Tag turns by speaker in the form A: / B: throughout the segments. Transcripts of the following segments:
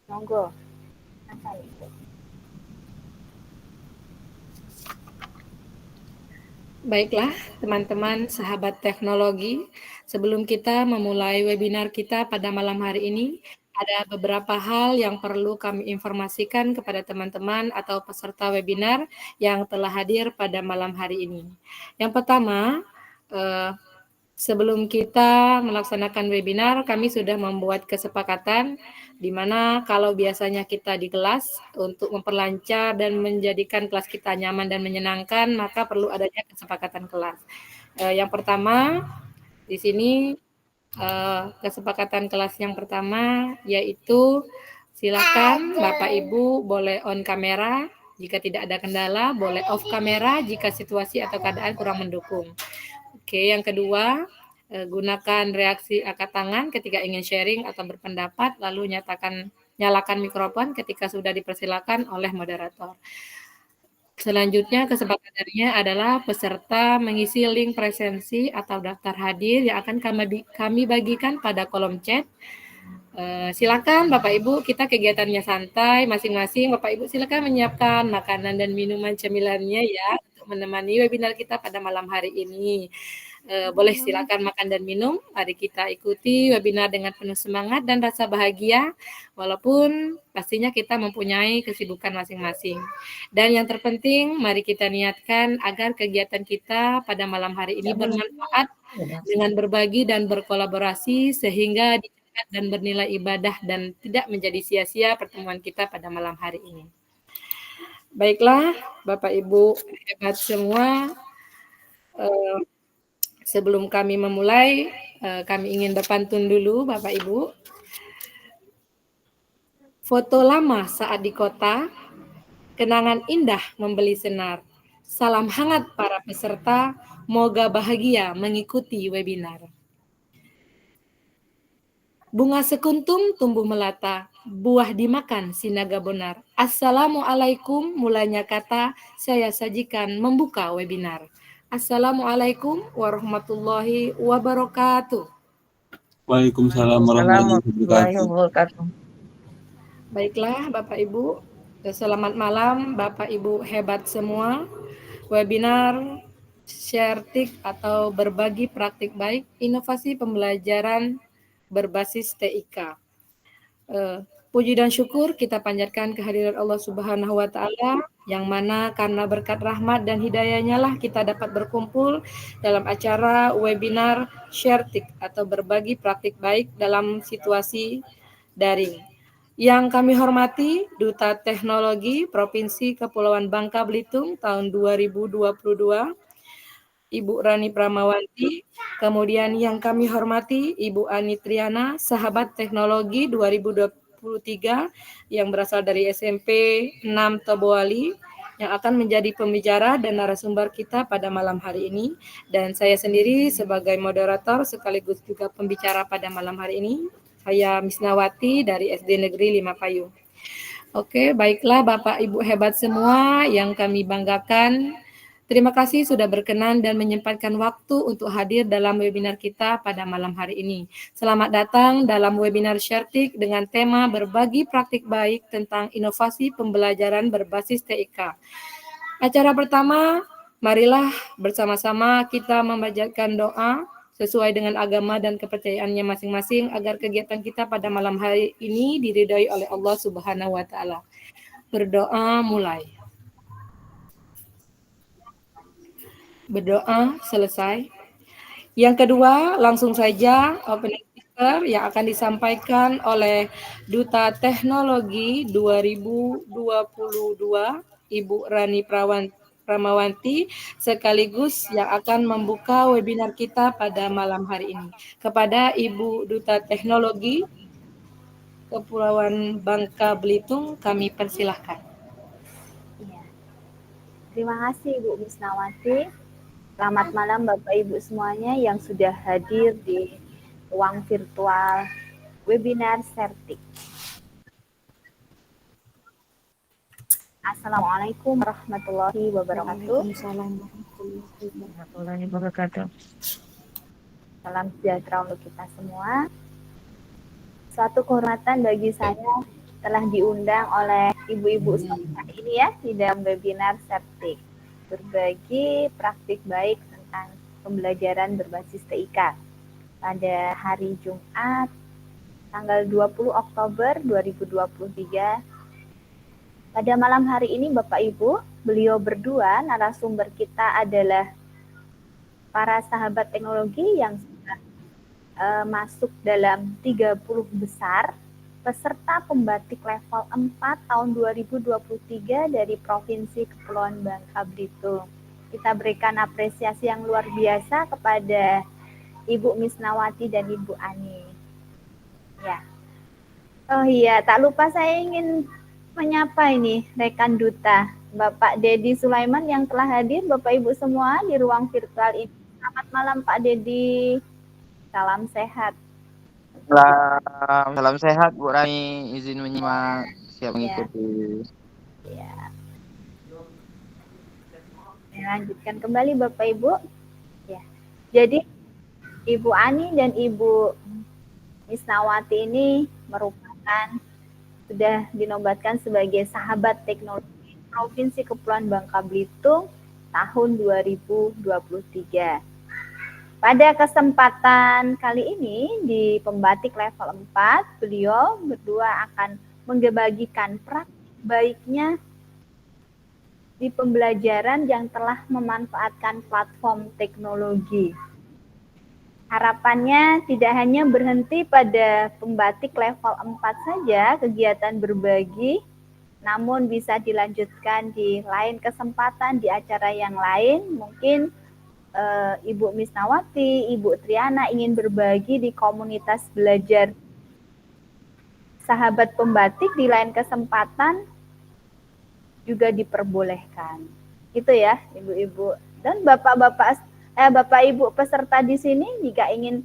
A: Monggo. Assalamualaikum.
B: Baiklah, teman-teman sahabat teknologi, sebelum kita memulai webinar kita pada malam hari ini, ada beberapa hal yang perlu kami informasikan kepada teman-teman atau peserta webinar yang telah hadir pada malam hari ini. Yang pertama, eh, sebelum kita melaksanakan webinar, kami sudah membuat kesepakatan di mana kalau biasanya kita di kelas untuk memperlancar dan menjadikan kelas kita nyaman dan menyenangkan, maka perlu adanya kesepakatan kelas. Yang pertama, di sini kesepakatan kelas yang pertama yaitu silakan Bapak Ibu boleh on kamera jika tidak ada kendala, boleh off kamera jika situasi atau keadaan kurang mendukung. Oke, yang kedua, gunakan reaksi angkat tangan ketika ingin sharing atau berpendapat, lalu nyalakan mikrofon ketika sudah dipersilakan oleh moderator. Selanjutnya, kesepakatannya adalah peserta mengisi link presensi atau daftar hadir yang akan kami bagikan pada kolom chat. Silakan Bapak Ibu, kita kegiatannya santai, masing-masing Bapak Ibu silakan menyiapkan makanan dan minuman cemilannya ya untuk menemani webinar kita pada malam hari ini. Boleh silakan makan dan minum. Mari kita ikuti webinar dengan penuh semangat dan rasa bahagia, walaupun pastinya kita mempunyai kesibukan masing-masing. Dan yang terpenting, mari kita niatkan agar kegiatan kita pada malam hari ini bermanfaat dengan berbagi dan berkolaborasi sehingga dicatat dan bernilai ibadah dan tidak menjadi sia-sia pertemuan kita pada malam hari ini. Baiklah, Bapak Ibu hebat semua. Sebelum kami memulai, kami ingin berpantun dulu, Bapak Ibu. Foto lama saat di kota, kenangan indah membeli senar. Salam hangat para peserta, moga bahagia mengikuti webinar. Bunga sekuntum tumbuh melata, buah dimakan si naga bonar. Assalamualaikum mulanya kata, saya sajikan membuka webinar. Assalamualaikum warahmatullahi wabarakatuh.
C: Waalaikumsalam warahmatullahi
A: Warahmatullahi
C: wabarakatuh.
A: wabarakatuh.
B: Baiklah Bapak Ibu, selamat malam Bapak Ibu hebat semua. Webinar Share TIK atau berbagi praktik baik inovasi pembelajaran berbasis TIK. Puji dan syukur kita panjatkan kehadiran Allah Subhanahu wa taala yang mana karena berkat rahmat dan hidayahnya lah kita dapat berkumpul dalam acara webinar Share TIK atau berbagi praktik baik dalam situasi daring. Yang kami hormati Duta Teknologi Provinsi Kepulauan Bangka Belitung tahun 2022, Ibu Rani Pramawanti, kemudian yang kami hormati Ibu Ani Triana, Sahabat Teknologi 2023 yang berasal dari SMP 6 Toboali, yang akan menjadi pembicara dan narasumber kita pada malam hari ini. Dan saya sendiri sebagai moderator sekaligus juga pembicara pada malam hari ini, saya Misnawati dari SD Negeri 5 Payung. Oke, baiklah Bapak Ibu hebat semua yang kami banggakan. Terima kasih sudah berkenan dan menyempatkan waktu untuk hadir dalam webinar kita pada malam hari ini. Selamat datang dalam webinar Shartik dengan tema berbagi praktik baik tentang inovasi pembelajaran berbasis TIK. Acara pertama, marilah bersama-sama kita membacakan doa sesuai dengan agama dan kepercayaannya masing-masing agar kegiatan kita pada malam hari ini diridhai oleh Allah Subhanahu wa taala. Berdoa mulai. Berdoa selesai. Yang kedua, langsung saja opening speaker yang akan disampaikan oleh Duta Teknologi 2022, Ibu Rani Pramawanti, sekaligus yang akan membuka webinar kita pada malam hari ini. Kepada Ibu Duta Teknologi Kepulauan Bangka Belitung, kami persilahkan.
A: Iya. Terima kasih Ibu Misnawati. Selamat malam Bapak Ibu semuanya yang sudah hadir di ruang virtual webinar Sertik. Assalamualaikum warahmatullahi wabarakatuh.
B: Waalaikumsalam
A: warahmatullahi wabarakatuh. Salam sejahtera untuk kita semua. Suatu kehormatan bagi saya telah diundang oleh ibu-ibu semua ini ya di dalam webinar Sertik. Berbagi praktik baik tentang pembelajaran berbasis TIK pada hari Jumat tanggal 20 Oktober 2023. Pada malam hari ini Bapak Ibu, beliau berdua narasumber kita adalah para sahabat teknologi yang sudah masuk dalam 30 besar peserta pembatik level 4 tahun 2023 dari Provinsi Kepulauan Bangka Belitung. Kita berikan apresiasi yang luar biasa kepada Ibu Misnawati dan Ibu Ani. Ya. Oh iya, tak lupa saya ingin menyapa ini rekan duta Bapak Dedi Sulaiman yang telah hadir, Bapak Ibu semua di ruang virtual ini. Selamat malam Pak Dedi. Salam sehat.
D: Salam sehat Bu Rani, izin menyimak, siap mengikuti.
A: Ya. Saya lanjutkan kembali Bapak Ibu. Ya. Jadi Ibu Ani dan Ibu Misnawati ini merupakan sudah dinobatkan sebagai sahabat teknologi Provinsi Kepulauan Bangka Belitung tahun 2023. Pada kesempatan kali ini di pembatik level 4, beliau berdua akan membagikan praktik baiknya di pembelajaran yang telah memanfaatkan platform teknologi. Harapannya tidak hanya berhenti pada pembatik level 4 saja kegiatan berbagi, namun bisa dilanjutkan di lain kesempatan di acara yang lain. Mungkin Ibu Misnawati, Ibu Triana ingin berbagi di komunitas belajar sahabat pembatik di lain kesempatan juga diperbolehkan. Gitu ya, Ibu-ibu dan Bapak-bapak Bapak Ibu peserta di sini jika ingin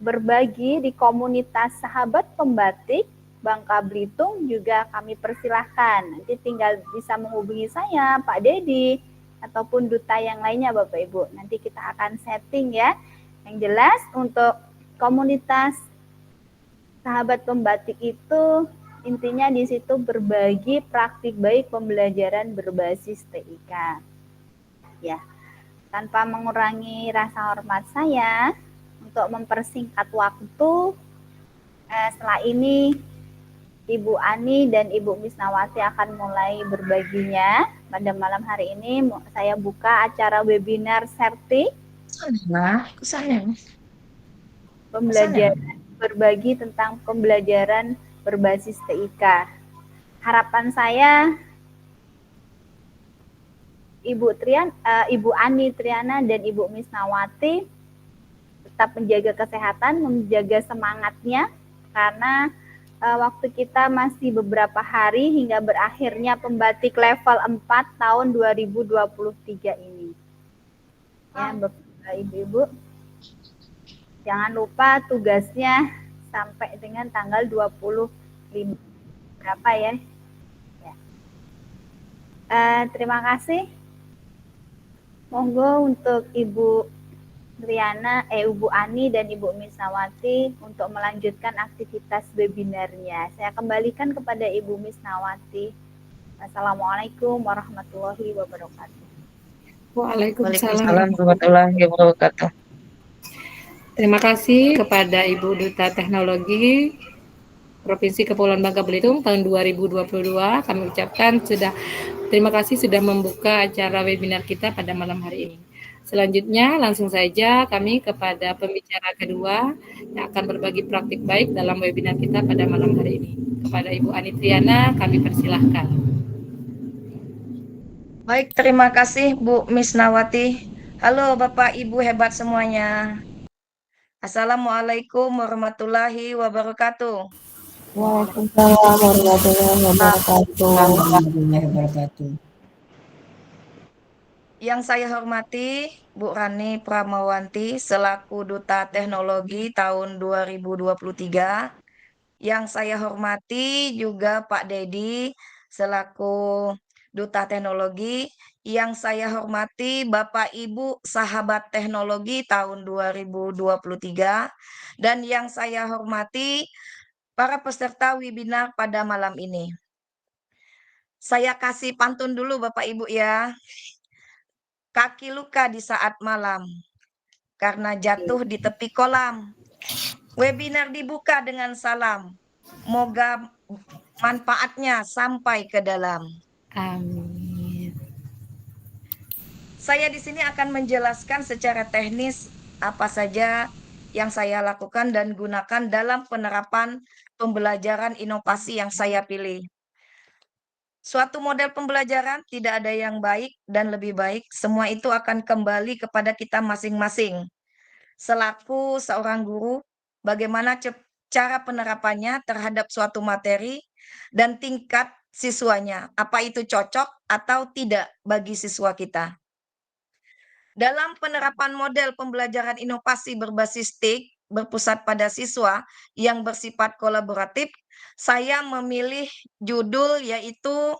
A: berbagi di komunitas sahabat pembatik Bangka Belitung juga kami persilahkan. Nanti tinggal bisa menghubungi saya, Pak Dedi, ataupun duta yang lainnya Bapak Ibu. Nanti kita akan setting ya. Yang jelas untuk komunitas sahabat pembatik itu intinya di situ berbagi praktik baik pembelajaran berbasis TIK. Ya. Tanpa mengurangi rasa hormat saya untuk mempersingkat waktu setelah ini Ibu Ani dan Ibu Misnawati akan mulai berbaginya. Pada malam hari ini saya buka acara webinar Sertik. Pembelajaran berbagi tentang pembelajaran berbasis TIK. Harapan saya Ibu Ani Triana dan Ibu Misnawati tetap menjaga kesehatan, menjaga semangatnya karena waktu kita masih beberapa hari hingga berakhirnya pembatik level 4 tahun 2023 ini. Ya, Bapak Ibu-ibu, jangan lupa tugasnya sampai dengan tanggal 25 berapa ya? Ya. Terima kasih. Monggo untuk Ibu Triana, Ibu Ani dan Ibu Misnawati untuk melanjutkan aktivitas webinarnya. Saya kembalikan kepada Ibu Misnawati. Assalamualaikum warahmatullahi wabarakatuh.
B: Waalaikumsalam
D: warahmatullahi wabarakatuh.
B: Terima kasih kepada Ibu Duta Teknologi Provinsi Kepulauan Bangka Belitung tahun 2022. Kami ucapkan terima kasih sudah membuka acara webinar kita pada malam hari ini. Selanjutnya langsung saja kami kepada pembicara kedua yang akan berbagi praktik baik dalam webinar kita pada malam hari ini. Kepada Ibu Ani Triana kami persilahkan.
E: Baik, terima kasih Bu Misnawati. Halo Bapak Ibu hebat semuanya. Assalamualaikum warahmatullahi wabarakatuh.
F: Waalaikumsalam warahmatullahi wabarakatuh.
E: Yang saya hormati Bu Rani Pramawanti selaku Duta Teknologi tahun 2023. Yang saya hormati juga Pak Dedi selaku Duta Teknologi. Yang saya hormati Bapak Ibu Sahabat Teknologi tahun 2023. Dan yang saya hormati para peserta webinar pada malam ini. Saya kasih pantun dulu Bapak Ibu ya. Kaki luka di saat malam karena jatuh di tepi kolam. Webinar dibuka dengan salam. Moga manfaatnya sampai ke dalam.
B: Amin.
E: Saya di sini akan menjelaskan secara teknis apa saja yang saya lakukan dan gunakan dalam penerapan pembelajaran inovasi yang saya pilih. Suatu model pembelajaran tidak ada yang baik dan lebih baik, semua itu akan kembali kepada kita masing-masing. Selaku seorang guru, bagaimana cara penerapannya terhadap suatu materi dan tingkat siswanya, apa itu cocok atau tidak bagi siswa kita. Dalam penerapan model pembelajaran inovasi berbasis TIK, berpusat pada siswa yang bersifat kolaboratif, saya memilih judul yaitu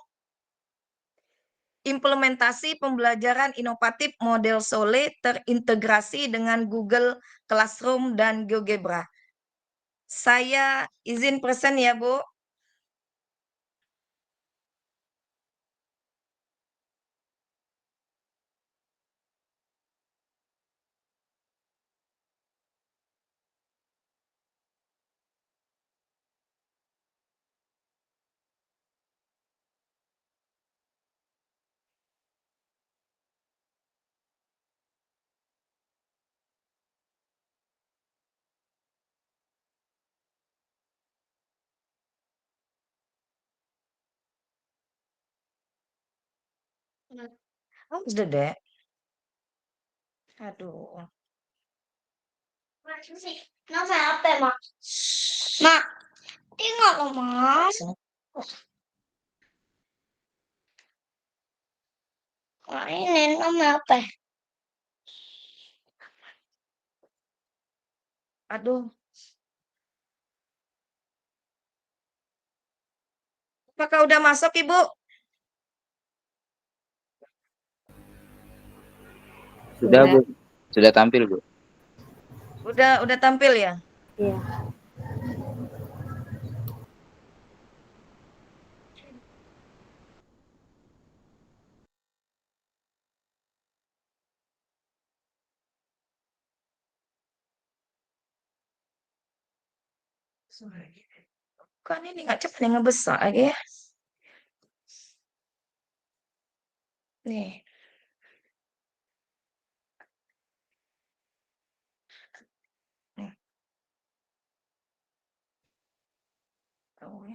E: Implementasi Pembelajaran Inovatif Model Sole terintegrasi dengan Google Classroom dan GeoGebra. Saya izin present ya, Bu. Oh, sudah, Dek. Aduh.
G: Nama apa, Mak? Mak, tengok loh, Mak. Mak, ini nama apa?
E: Aduh. Apakah udah masuk, Ibu?
D: Sudah, Bu. Sudah tampil, Bu.
E: Udah tampil ya?
A: Iya.
E: Kan ini nggak cepat yang ngebesar lagi ya. Nih. Nih. Oh,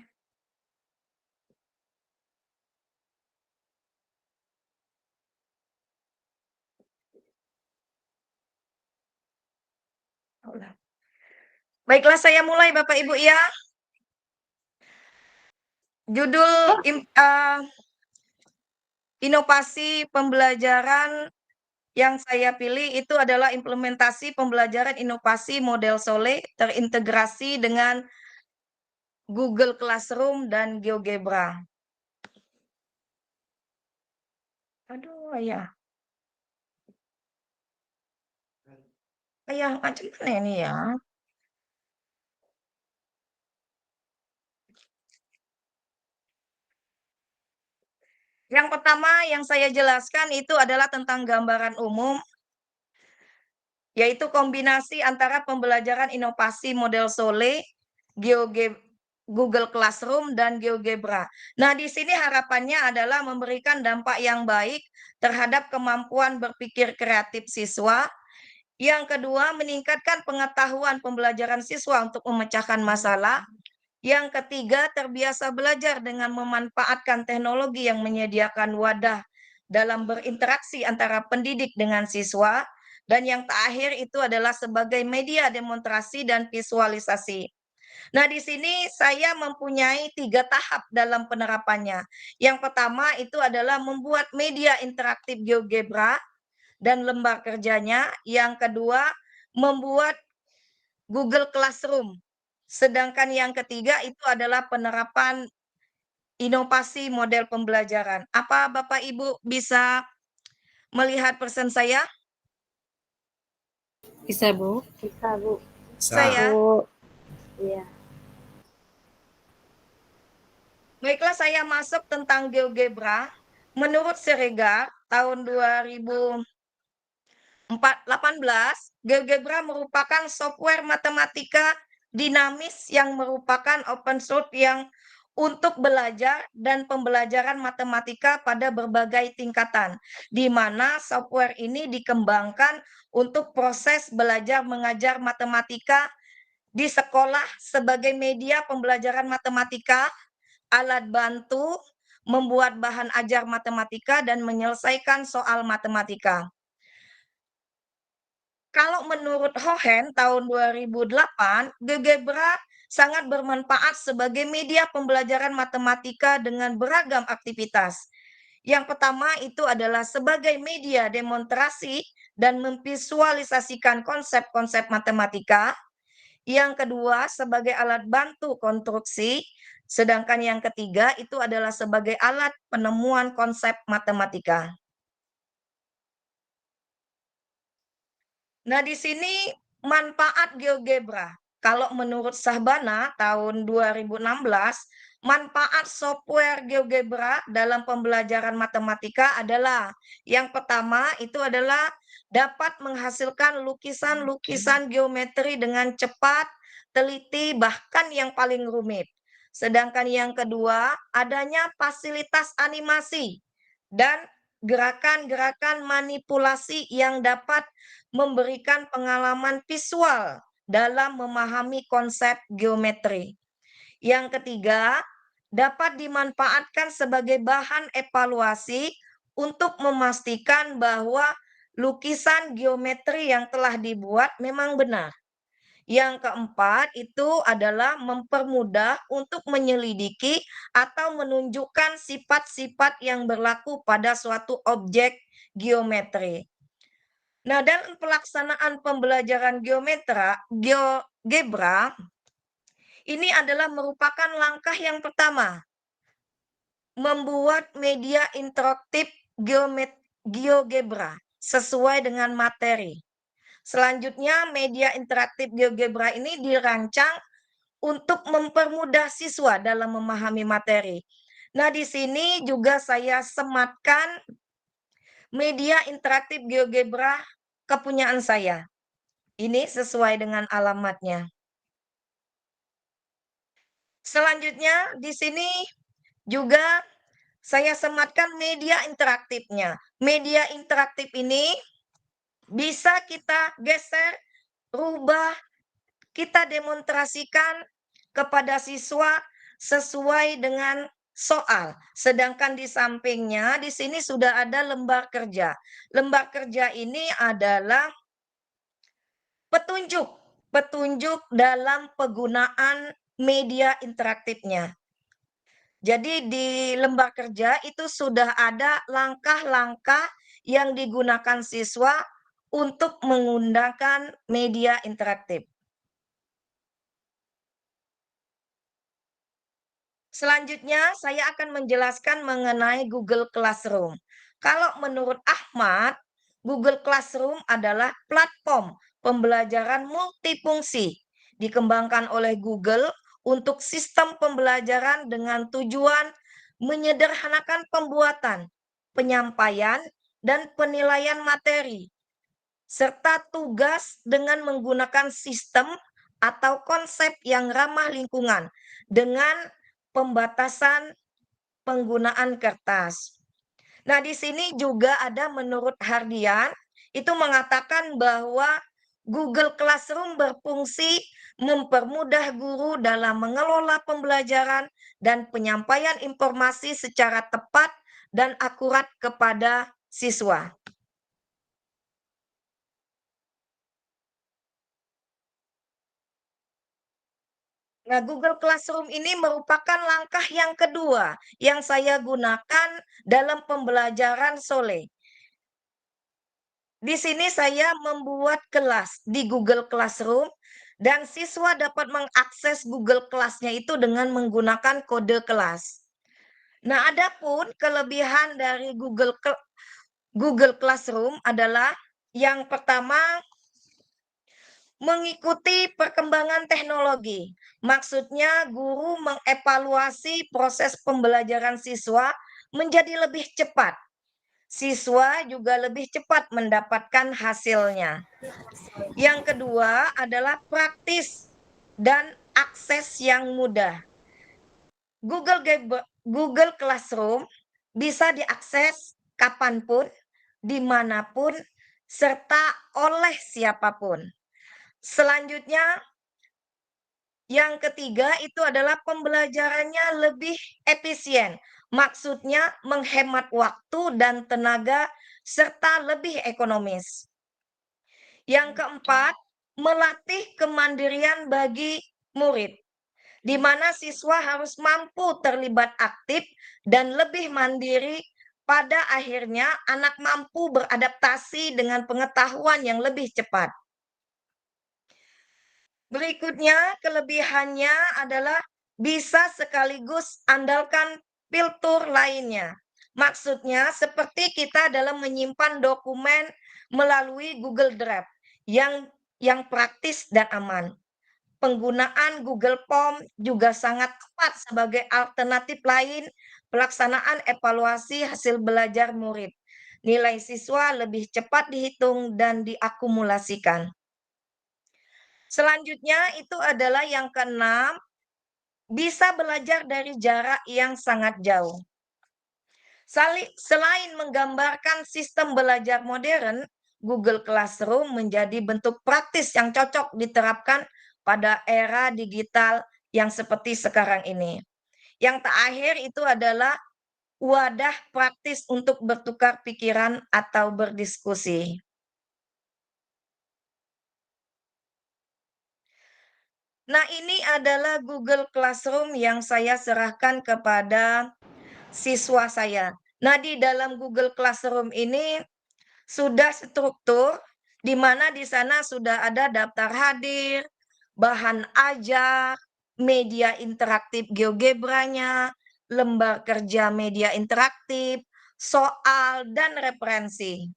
E: ya. Baiklah, saya mulai Bapak Ibu ya. Judul inovasi pembelajaran yang saya pilih itu adalah implementasi pembelajaran inovasi model Sole terintegrasi dengan Google Classroom dan GeoGebra. Aduh, ayah. Ayah, macam mana ini ya? Yang pertama yang saya jelaskan itu adalah tentang gambaran umum, yaitu kombinasi antara pembelajaran inovasi model Sole, Google Classroom, dan GeoGebra. Nah, di sini harapannya adalah memberikan dampak yang baik terhadap kemampuan berpikir kreatif siswa. Yang kedua, meningkatkan pengetahuan pembelajaran siswa untuk memecahkan masalah. Yang ketiga, terbiasa belajar dengan memanfaatkan teknologi yang menyediakan wadah dalam berinteraksi antara pendidik dengan siswa. Dan yang terakhir itu adalah sebagai media demonstrasi dan visualisasi. Nah, di sini saya mempunyai 3 tahap dalam penerapannya. Yang pertama itu adalah membuat media interaktif GeoGebra dan lembar kerjanya. Yang kedua, membuat Google Classroom. Sedangkan yang ketiga itu adalah penerapan inovasi model pembelajaran. Apa Bapak Ibu bisa melihat persen saya?
B: Bisa, Bu?
A: Bisa, Bu.
E: Saya.
A: Bu. Iya.
E: Baiklah, saya masuk tentang GeoGebra. Menurut Siregar, tahun 2018, GeoGebra merupakan software matematika dinamis yang merupakan open source yang untuk belajar dan pembelajaran matematika pada berbagai tingkatan, di mana software ini dikembangkan untuk proses belajar mengajar matematika di sekolah sebagai media pembelajaran matematika, alat bantu, membuat bahan ajar matematika, dan menyelesaikan soal matematika. Kalau menurut Hohen tahun 2008, GeoGebra sangat bermanfaat sebagai media pembelajaran matematika dengan beragam aktivitas. Yang pertama itu adalah sebagai media demonstrasi dan memvisualisasikan konsep-konsep matematika. Yang kedua sebagai alat bantu konstruksi, sedangkan yang ketiga itu adalah sebagai alat penemuan konsep matematika. Nah, di sini manfaat GeoGebra. Kalau menurut Sahbana tahun 2016, manfaat software GeoGebra dalam pembelajaran matematika adalah yang pertama itu adalah dapat menghasilkan lukisan-lukisan geometri dengan cepat, teliti, bahkan yang paling rumit. Sedangkan yang kedua, adanya fasilitas animasi dan gerakan-gerakan manipulasi yang dapat memberikan pengalaman visual dalam memahami konsep geometri. Yang ketiga, dapat dimanfaatkan sebagai bahan evaluasi untuk memastikan bahwa lukisan geometri yang telah dibuat memang benar. Yang keempat itu adalah mempermudah untuk menyelidiki atau menunjukkan sifat-sifat yang berlaku pada suatu objek geometri. Nah, dalam pelaksanaan pembelajaran GeoGebra, ini adalah merupakan langkah yang pertama, membuat media interaktif GeoGebra sesuai dengan materi. Selanjutnya, media interaktif GeoGebra ini dirancang untuk mempermudah siswa dalam memahami materi. Nah, di sini juga saya sematkan media interaktif GeoGebra kepunyaan saya. Ini sesuai dengan alamatnya. Selanjutnya, di sini juga saya sematkan media interaktifnya. Media interaktif ini bisa kita geser, rubah, kita demonstrasikan kepada siswa sesuai dengan soal. Sedangkan di sampingnya, di sini sudah ada lembar kerja. Lembar kerja ini adalah petunjuk dalam penggunaan media interaktifnya. Jadi di lembar kerja itu sudah ada langkah-langkah yang digunakan siswa untuk menggunakan media interaktif. Selanjutnya saya akan menjelaskan mengenai Google Classroom. Kalau menurut Ahmad, Google Classroom adalah platform pembelajaran multifungsi dikembangkan oleh Google untuk sistem pembelajaran dengan tujuan menyederhanakan pembuatan, penyampaian, dan penilaian materi, serta tugas dengan menggunakan sistem atau konsep yang ramah lingkungan dengan pembatasan penggunaan kertas. Nah, di sini juga ada menurut Hardian, itu mengatakan bahwa Google Classroom berfungsi mempermudah guru dalam mengelola pembelajaran dan penyampaian informasi secara tepat dan akurat kepada siswa. Nah, Google Classroom ini merupakan langkah yang kedua yang saya gunakan dalam pembelajaran Sole. Di sini saya membuat kelas di Google Classroom dan siswa dapat mengakses Google Kelasnya itu dengan menggunakan kode kelas. Nah, adapun kelebihan dari Google Classroom adalah yang pertama, Mengikuti perkembangan teknologi. Maksudnya guru mengevaluasi proses pembelajaran siswa menjadi lebih cepat. Siswa juga lebih cepat mendapatkan hasilnya. Yang kedua adalah praktis dan akses yang mudah. Google Classroom bisa diakses kapanpun, dimanapun, serta oleh siapapun. Selanjutnya, yang ketiga itu adalah pembelajarannya lebih efisien. Maksudnya menghemat waktu dan tenaga serta lebih ekonomis. Yang keempat, melatih kemandirian bagi murid, di mana siswa harus mampu terlibat aktif dan lebih mandiri. Pada akhirnya, anak mampu beradaptasi dengan pengetahuan yang lebih cepat. Berikutnya, kelebihannya adalah bisa sekaligus andalkan filter lainnya. Maksudnya, seperti kita dalam menyimpan dokumen melalui Google Drive yang praktis dan aman. Penggunaan Google Form juga sangat tepat sebagai alternatif lain pelaksanaan evaluasi hasil belajar murid. Nilai siswa lebih cepat dihitung dan diakumulasikan. Selanjutnya itu adalah yang keenam, bisa belajar dari jarak yang sangat jauh. Selain menggambarkan sistem belajar modern, Google Classroom menjadi bentuk praktis yang cocok diterapkan pada era digital yang seperti sekarang ini. Yang terakhir itu adalah wadah praktis untuk bertukar pikiran atau berdiskusi. Nah, ini adalah Google Classroom yang saya serahkan kepada siswa saya. Nah, di dalam Google Classroom ini sudah struktur, di mana di sana sudah ada daftar hadir, bahan ajar, media interaktif GeoGebra-nya, lembar kerja media interaktif, soal, dan referensi.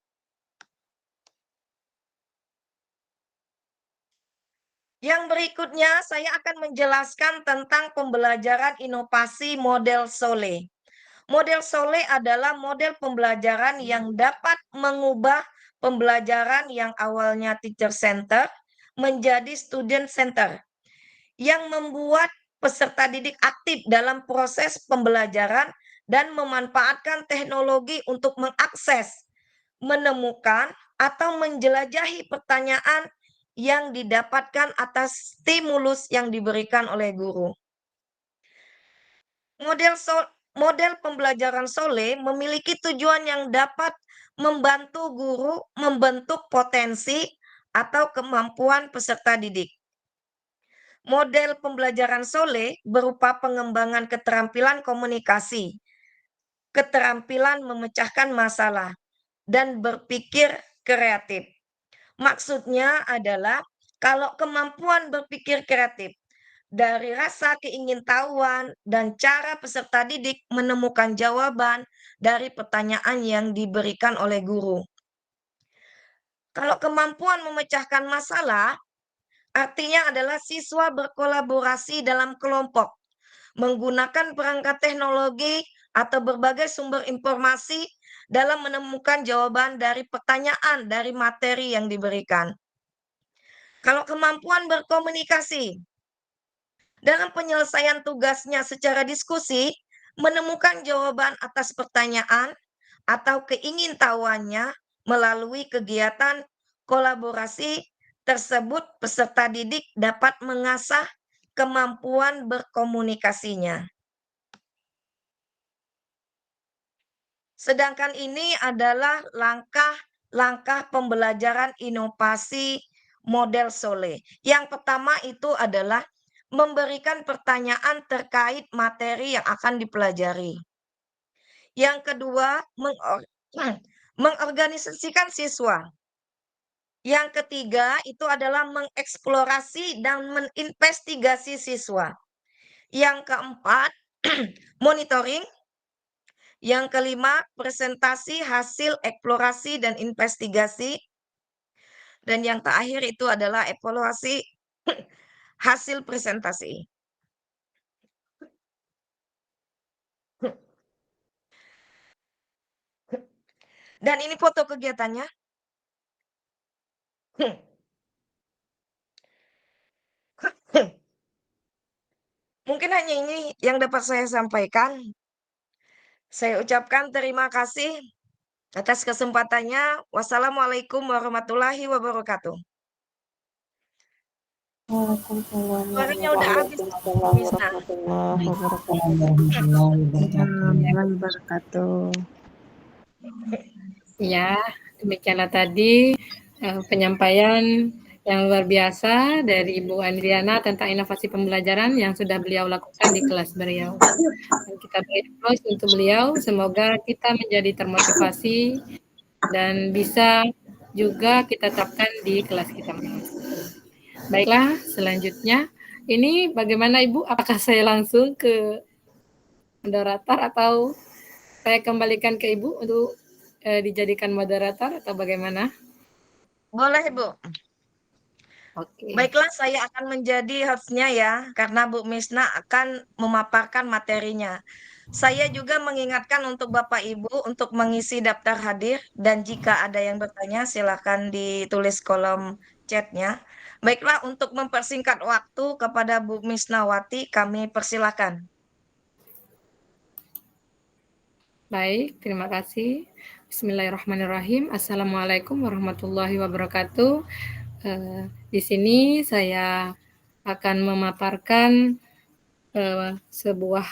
E: Yang berikutnya, saya akan menjelaskan tentang pembelajaran inovasi model SOLE. Model SOLE adalah model pembelajaran yang dapat mengubah pembelajaran yang awalnya teacher center menjadi student center, yang membuat peserta didik aktif dalam proses pembelajaran dan memanfaatkan teknologi untuk mengakses, menemukan, atau menjelajahi pertanyaan yang didapatkan atas stimulus yang diberikan oleh guru. Model pembelajaran SOLE memiliki tujuan yang dapat membantu guru membentuk potensi atau kemampuan peserta didik. Model pembelajaran SOLE berupa pengembangan keterampilan komunikasi, keterampilan memecahkan masalah, dan berpikir kreatif. Maksudnya adalah kalau kemampuan berpikir kreatif dari rasa keingintahuan dan cara peserta didik menemukan jawaban dari pertanyaan yang diberikan oleh guru. Kalau kemampuan memecahkan masalah, artinya adalah siswa berkolaborasi dalam kelompok, menggunakan perangkat teknologi atau berbagai sumber informasi dalam menemukan jawaban dari pertanyaan dari materi yang diberikan. Kalau kemampuan berkomunikasi, dalam penyelesaian tugasnya secara diskusi, menemukan jawaban atas pertanyaan atau keingintahuannya melalui kegiatan kolaborasi tersebut, peserta didik dapat mengasah kemampuan berkomunikasinya. Sedangkan ini adalah langkah-langkah pembelajaran inovasi model SOLE. Yang pertama itu adalah memberikan pertanyaan terkait materi yang akan dipelajari. Yang kedua, mengorganisasikan siswa. Yang ketiga itu adalah mengeksplorasi dan menginvestigasi siswa. Yang keempat, monitoring. Yang kelima, presentasi hasil eksplorasi dan investigasi. Dan yang terakhir itu adalah evaluasi hasil presentasi. Dan ini foto kegiatannya. Mungkin hanya ini yang dapat saya sampaikan. Saya ucapkan terima kasih atas kesempatannya. Wassalamualaikum warahmatullahi wabarakatuh.
F: Waalaikumsalam
E: Suaranya udah habis, Bu Misna.
F: warahmatullahi wabarakatuh.
B: Ya, demikianlah tadi penyampaian yang luar biasa dari Ibu Andriana tentang inovasi pembelajaran yang sudah beliau lakukan di kelas beliau. Dan kita beri applause untuk beliau. Semoga kita menjadi termotivasi dan bisa juga kita terapkan di kelas kita masing-masing. Baiklah, selanjutnya ini bagaimana Ibu? Apakah saya langsung ke moderator atau saya kembalikan ke Ibu untuk dijadikan moderator atau bagaimana?
E: Boleh, Bu.
B: Oke.
E: Baiklah, saya akan menjadi host-nya ya, karena Bu Misna akan memaparkan materinya. Saya juga mengingatkan untuk Bapak Ibu untuk mengisi daftar hadir, dan jika ada yang bertanya silakan ditulis kolom chat-nya. Baiklah, untuk mempersingkat waktu kepada Bu Misnawati, kami persilakan.
B: Baik, terima kasih. Bismillahirrahmanirrahim. Assalamualaikum warahmatullahi wabarakatuh. Di sini saya akan memaparkan sebuah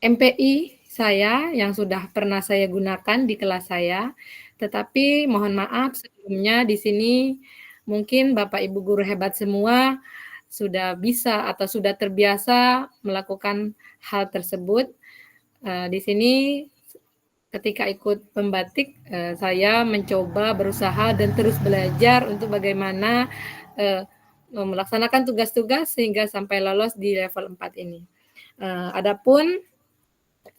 B: MPI saya yang sudah pernah saya gunakan di kelas saya. Tetapi mohon maaf sebelumnya di sini mungkin Bapak Ibu guru hebat semua sudah bisa atau sudah terbiasa melakukan hal tersebut. Di sini ketika ikut pembatik, saya mencoba berusaha dan terus belajar untuk bagaimana melaksanakan tugas-tugas sehingga sampai lolos di level 4 ini. Adapun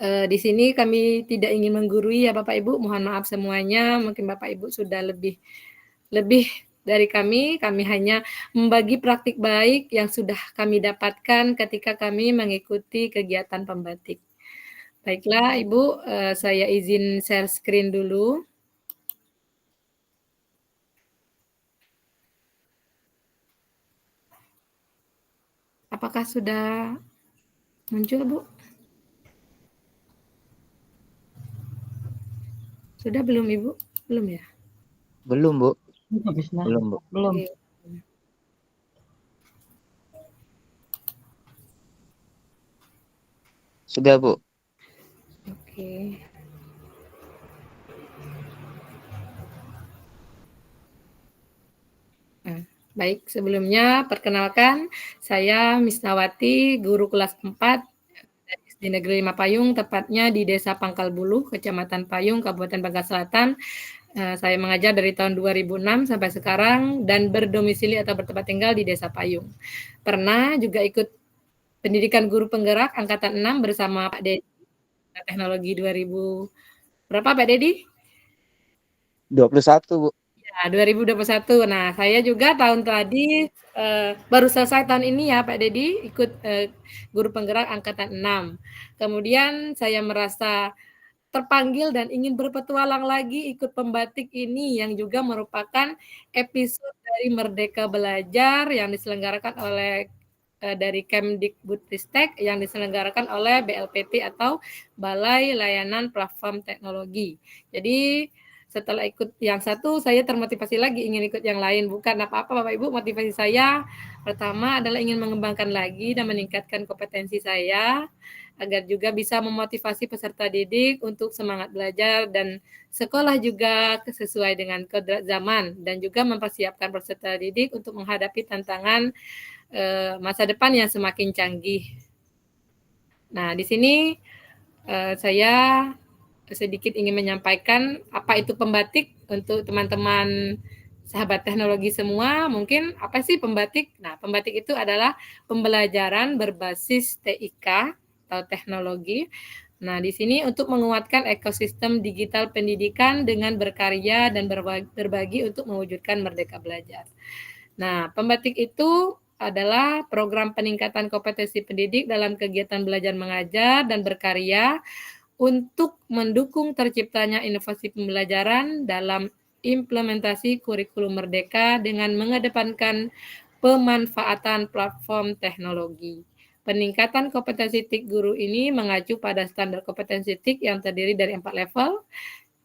B: di sini kami tidak ingin menggurui ya Bapak Ibu, mohon maaf semuanya, mungkin Bapak Ibu sudah lebih dari kami hanya membagi praktik baik yang sudah kami dapatkan ketika kami mengikuti kegiatan pembatik. Baiklah Ibu, saya izin share screen dulu. Apakah sudah muncul Bu? Sudah belum Ibu? Belum ya?
D: Belum, Bu.
F: Belum, Bu. Belum.
B: Oke.
D: Sudah, Bu.
B: Oke. Baik, sebelumnya perkenalkan saya Misnawati, guru kelas 4 di Negeri 5 Payung, tepatnya di Desa Pangkal Buluh, Kecamatan Payung, Kabupaten Bangka Selatan. Saya mengajar dari tahun 2006 sampai sekarang dan berdomisili atau bertempat tinggal di Desa Payung. Pernah juga ikut pendidikan guru penggerak angkatan 6 bersama Pak Dedi, teknologi 2000 berapa Pak Dedi?
D: 21, Bu.
B: Ya, 2021. Nah, saya juga tahun tadi baru selesai tahun ini ya Pak Dedi ikut guru penggerak angkatan 6. Kemudian saya merasa terpanggil dan ingin berpetualang lagi ikut pembatik ini yang juga merupakan episode dari Merdeka Belajar yang diselenggarakan oleh dari Kemdikbudristek yang diselenggarakan oleh BLPT atau Balai Layanan Platform Teknologi. Jadi setelah ikut yang satu, saya termotivasi lagi ingin ikut yang lain. Bukan apa-apa Bapak Ibu, motivasi saya pertama adalah ingin mengembangkan lagi dan meningkatkan kompetensi saya, agar juga bisa memotivasi peserta didik untuk semangat belajar dan sekolah juga sesuai dengan kodrat zaman, dan juga mempersiapkan peserta didik untuk menghadapi tantangan masa depan yang semakin canggih. Nah, di sini saya sedikit ingin menyampaikan apa itu pembatik untuk teman-teman sahabat teknologi semua. Mungkin apa sih pembatik? Nah, pembatik itu adalah pembelajaran berbasis TIK atau teknologi Nah, di sini untuk menguatkan ekosistem digital pendidikan dengan berkarya dan berbagi untuk mewujudkan merdeka belajar. Nah, Pembatik itu adalah program peningkatan kompetensi pendidik dalam kegiatan belajar mengajar dan berkarya untuk mendukung terciptanya inovasi pembelajaran dalam implementasi kurikulum merdeka dengan mengedepankan pemanfaatan platform teknologi. Peningkatan kompetensi TIK guru ini mengacu pada standar kompetensi TIK yang terdiri dari 4 level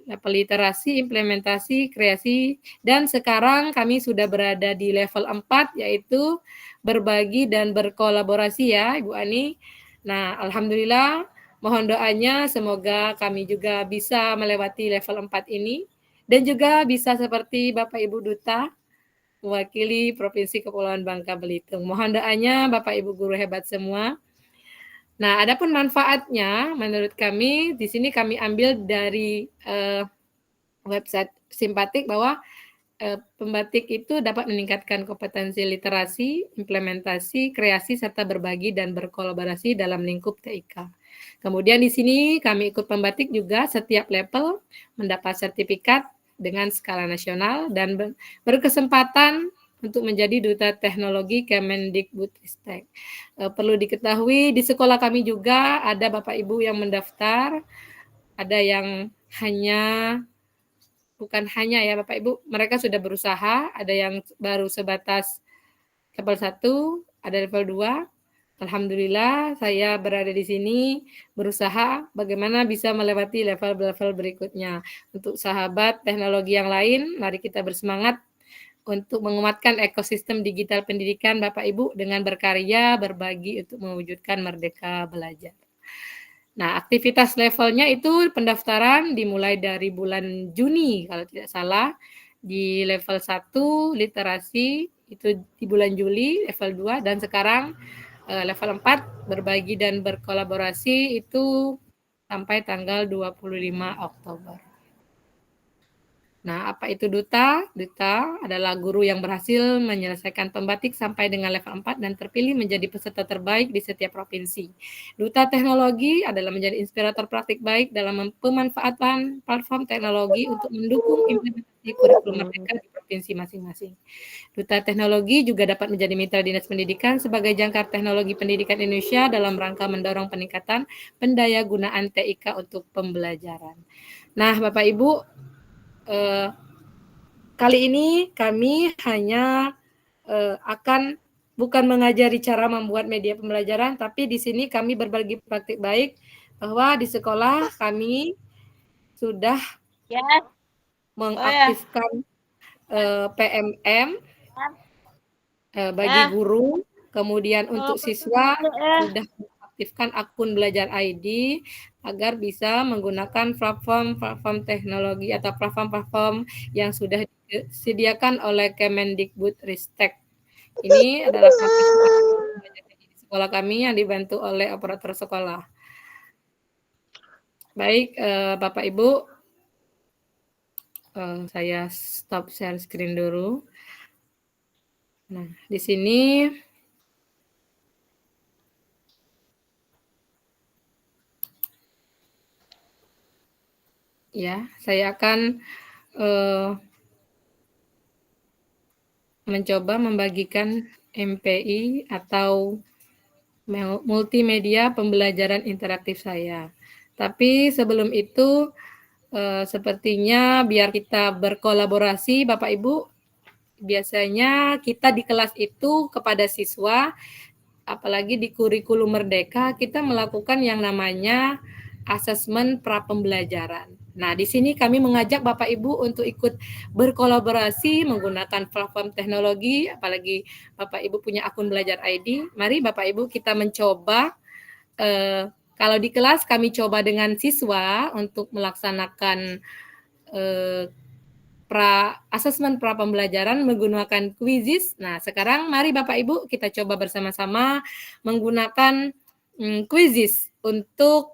B: literasi, implementasi, kreasi, dan sekarang kami sudah berada di level 4, yaitu berbagi dan berkolaborasi ya, Ibu Ani. Nah, Alhamdulillah, mohon doanya semoga kami juga bisa melewati level 4 ini, dan juga bisa seperti Bapak Ibu Duta, mewakili Provinsi Kepulauan Bangka Belitung. Mohon doanya Bapak Ibu guru hebat semua. Nah, adapun manfaatnya, menurut kami, di sini kami ambil dari website Simpatik bahwa Pembatik itu dapat meningkatkan kompetensi literasi, implementasi, kreasi, serta berbagi dan berkolaborasi dalam lingkup TIK. Kemudian di sini kami ikut Pembatik juga setiap level mendapat sertifikat dengan skala nasional dan berkesempatan untuk menjadi duta teknologi Kemendikbudristek. Perlu diketahui di sekolah kami juga ada Bapak Ibu yang mendaftar, ada yang bukan hanya ya Bapak Ibu, mereka sudah berusaha, ada yang baru sebatas level 1, ada level 2. Alhamdulillah saya berada di sini berusaha bagaimana bisa melewati level-level berikutnya. Untuk sahabat teknologi yang lain, mari kita bersemangat untuk menguatkan ekosistem digital pendidikan Bapak Ibu dengan berkarya, berbagi untuk mewujudkan merdeka belajar. Nah, aktivitas levelnya itu pendaftaran dimulai dari bulan Juni kalau tidak salah. Di level 1 literasi itu di bulan Juli, level 2 dan sekarang level 4 berbagi dan berkolaborasi itu sampai tanggal 25 Oktober. Nah, apa itu duta? Duta adalah guru yang berhasil menyelesaikan Pembatik sampai dengan level 4 dan terpilih menjadi peserta terbaik di setiap provinsi. Duta teknologi adalah menjadi inspirator praktik baik dalam pemanfaatan platform teknologi untuk mendukung implementasi kurikulum merdeka di provinsi masing-masing. Duta teknologi juga dapat menjadi mitra dinas pendidikan sebagai jangkar teknologi pendidikan Indonesia dalam rangka mendorong peningkatan pendayagunaan TIK untuk pembelajaran. Nah, Bapak Ibu, kali ini kami hanya akan bukan mengajari cara membuat media pembelajaran, tapi di sini kami berbagi praktik baik bahwa di sekolah kami sudah mengaktifkan PMM bagi guru, kemudian untuk siswa sudah mengaktifkan akun belajar ID agar bisa menggunakan platform teknologi atau platform yang sudah disediakan oleh Kemendikbudristek. Ini adalah di sekolah kami yang dibantu oleh operator sekolah. Baik, Bapak Ibu, saya stop share screen dulu. Nah, di sini ya, saya akan mencoba membagikan MPI atau multimedia pembelajaran interaktif saya. Tapi sebelum itu, sepertinya biar kita berkolaborasi, Bapak Ibu, biasanya kita di kelas itu kepada siswa, apalagi di kurikulum merdeka, kita melakukan yang namanya asesmen pra pembelajaran. Nah, di sini kami mengajak Bapak Ibu untuk ikut berkolaborasi menggunakan platform teknologi, apalagi Bapak Ibu punya akun belajar ID. Mari Bapak Ibu kita mencoba, kalau di kelas kami coba dengan siswa untuk melaksanakan asesmen pra pembelajaran menggunakan Quizizz. Nah, sekarang mari Bapak Ibu kita coba bersama-sama menggunakan Quizizz untuk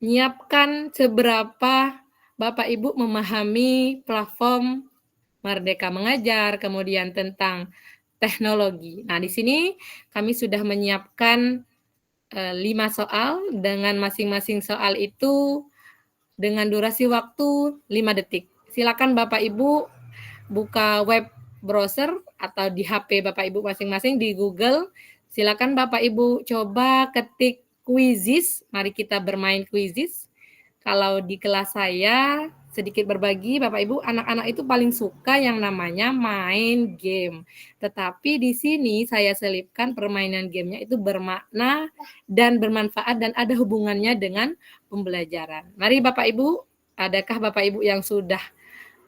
B: menyiapkan seberapa Bapak Ibu memahami platform Merdeka Mengajar, kemudian tentang teknologi. Nah, di sini kami sudah menyiapkan 5 soal dengan masing-masing soal itu dengan durasi waktu 5 detik. Silakan Bapak Ibu buka web browser atau di HP Bapak Ibu masing-masing di Google. Silakan Bapak Ibu coba ketik Quizizz. Mari kita bermain Quizizz. Kalau di kelas saya sedikit berbagi, Bapak Ibu, anak-anak itu paling suka yang namanya main game. Tetapi di sini saya selipkan permainan gamenya itu bermakna dan bermanfaat dan ada hubungannya dengan pembelajaran. Mari Bapak Ibu, adakah Bapak Ibu yang sudah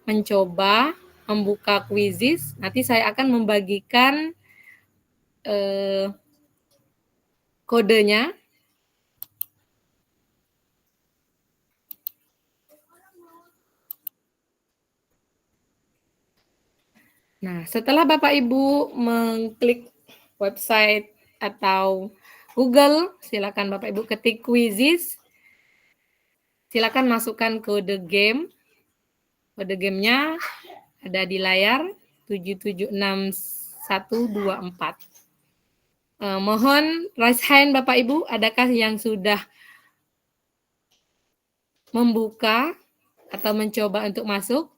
B: mencoba membuka Quizizz? Nanti saya akan membagikan kodenya. Nah, setelah Bapak Ibu mengklik website atau Google, silakan Bapak Ibu ketik Quizizz. Silakan masukkan kode game. Kode gamenya ada di layar 776124. Mohon raise hand Bapak Ibu, adakah yang sudah membuka atau mencoba untuk masuk?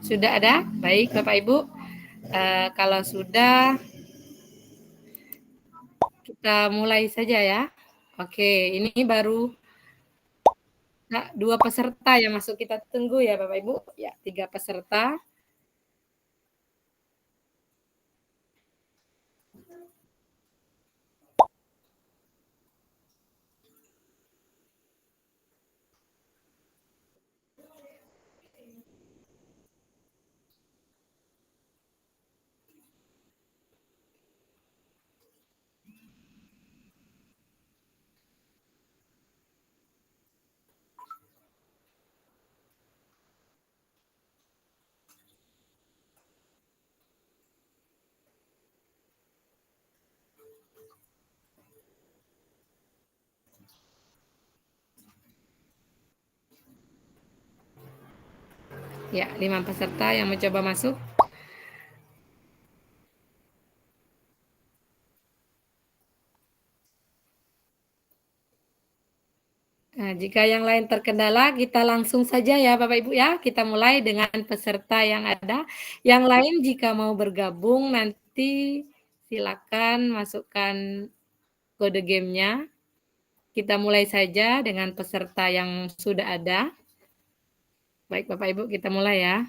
B: Sudah ada? Baik, Bapak Ibu. Kalau sudah, kita mulai saja ya. Oke, ini baru 2 peserta yang masuk. Kita tunggu ya, Bapak Ibu. Ya, 3 peserta. Ya, 5 peserta yang mencoba masuk. Nah, jika yang lain terkendala, kita langsung saja ya Bapak Ibu ya. Kita mulai dengan peserta yang ada. Yang lain jika mau bergabung nanti silakan masukkan kode gamenya. Kita mulai saja dengan peserta yang sudah ada. Baik Bapak Ibu, kita mulai ya.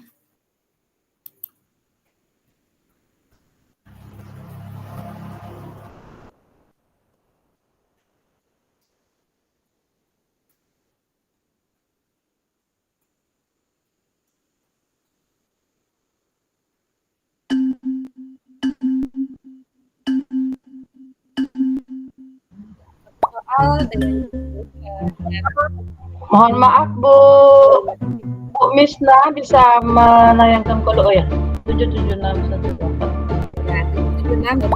F: Mohon maaf Bu Misna bisa menayangkan kode ya 776124.
B: Ya, 76.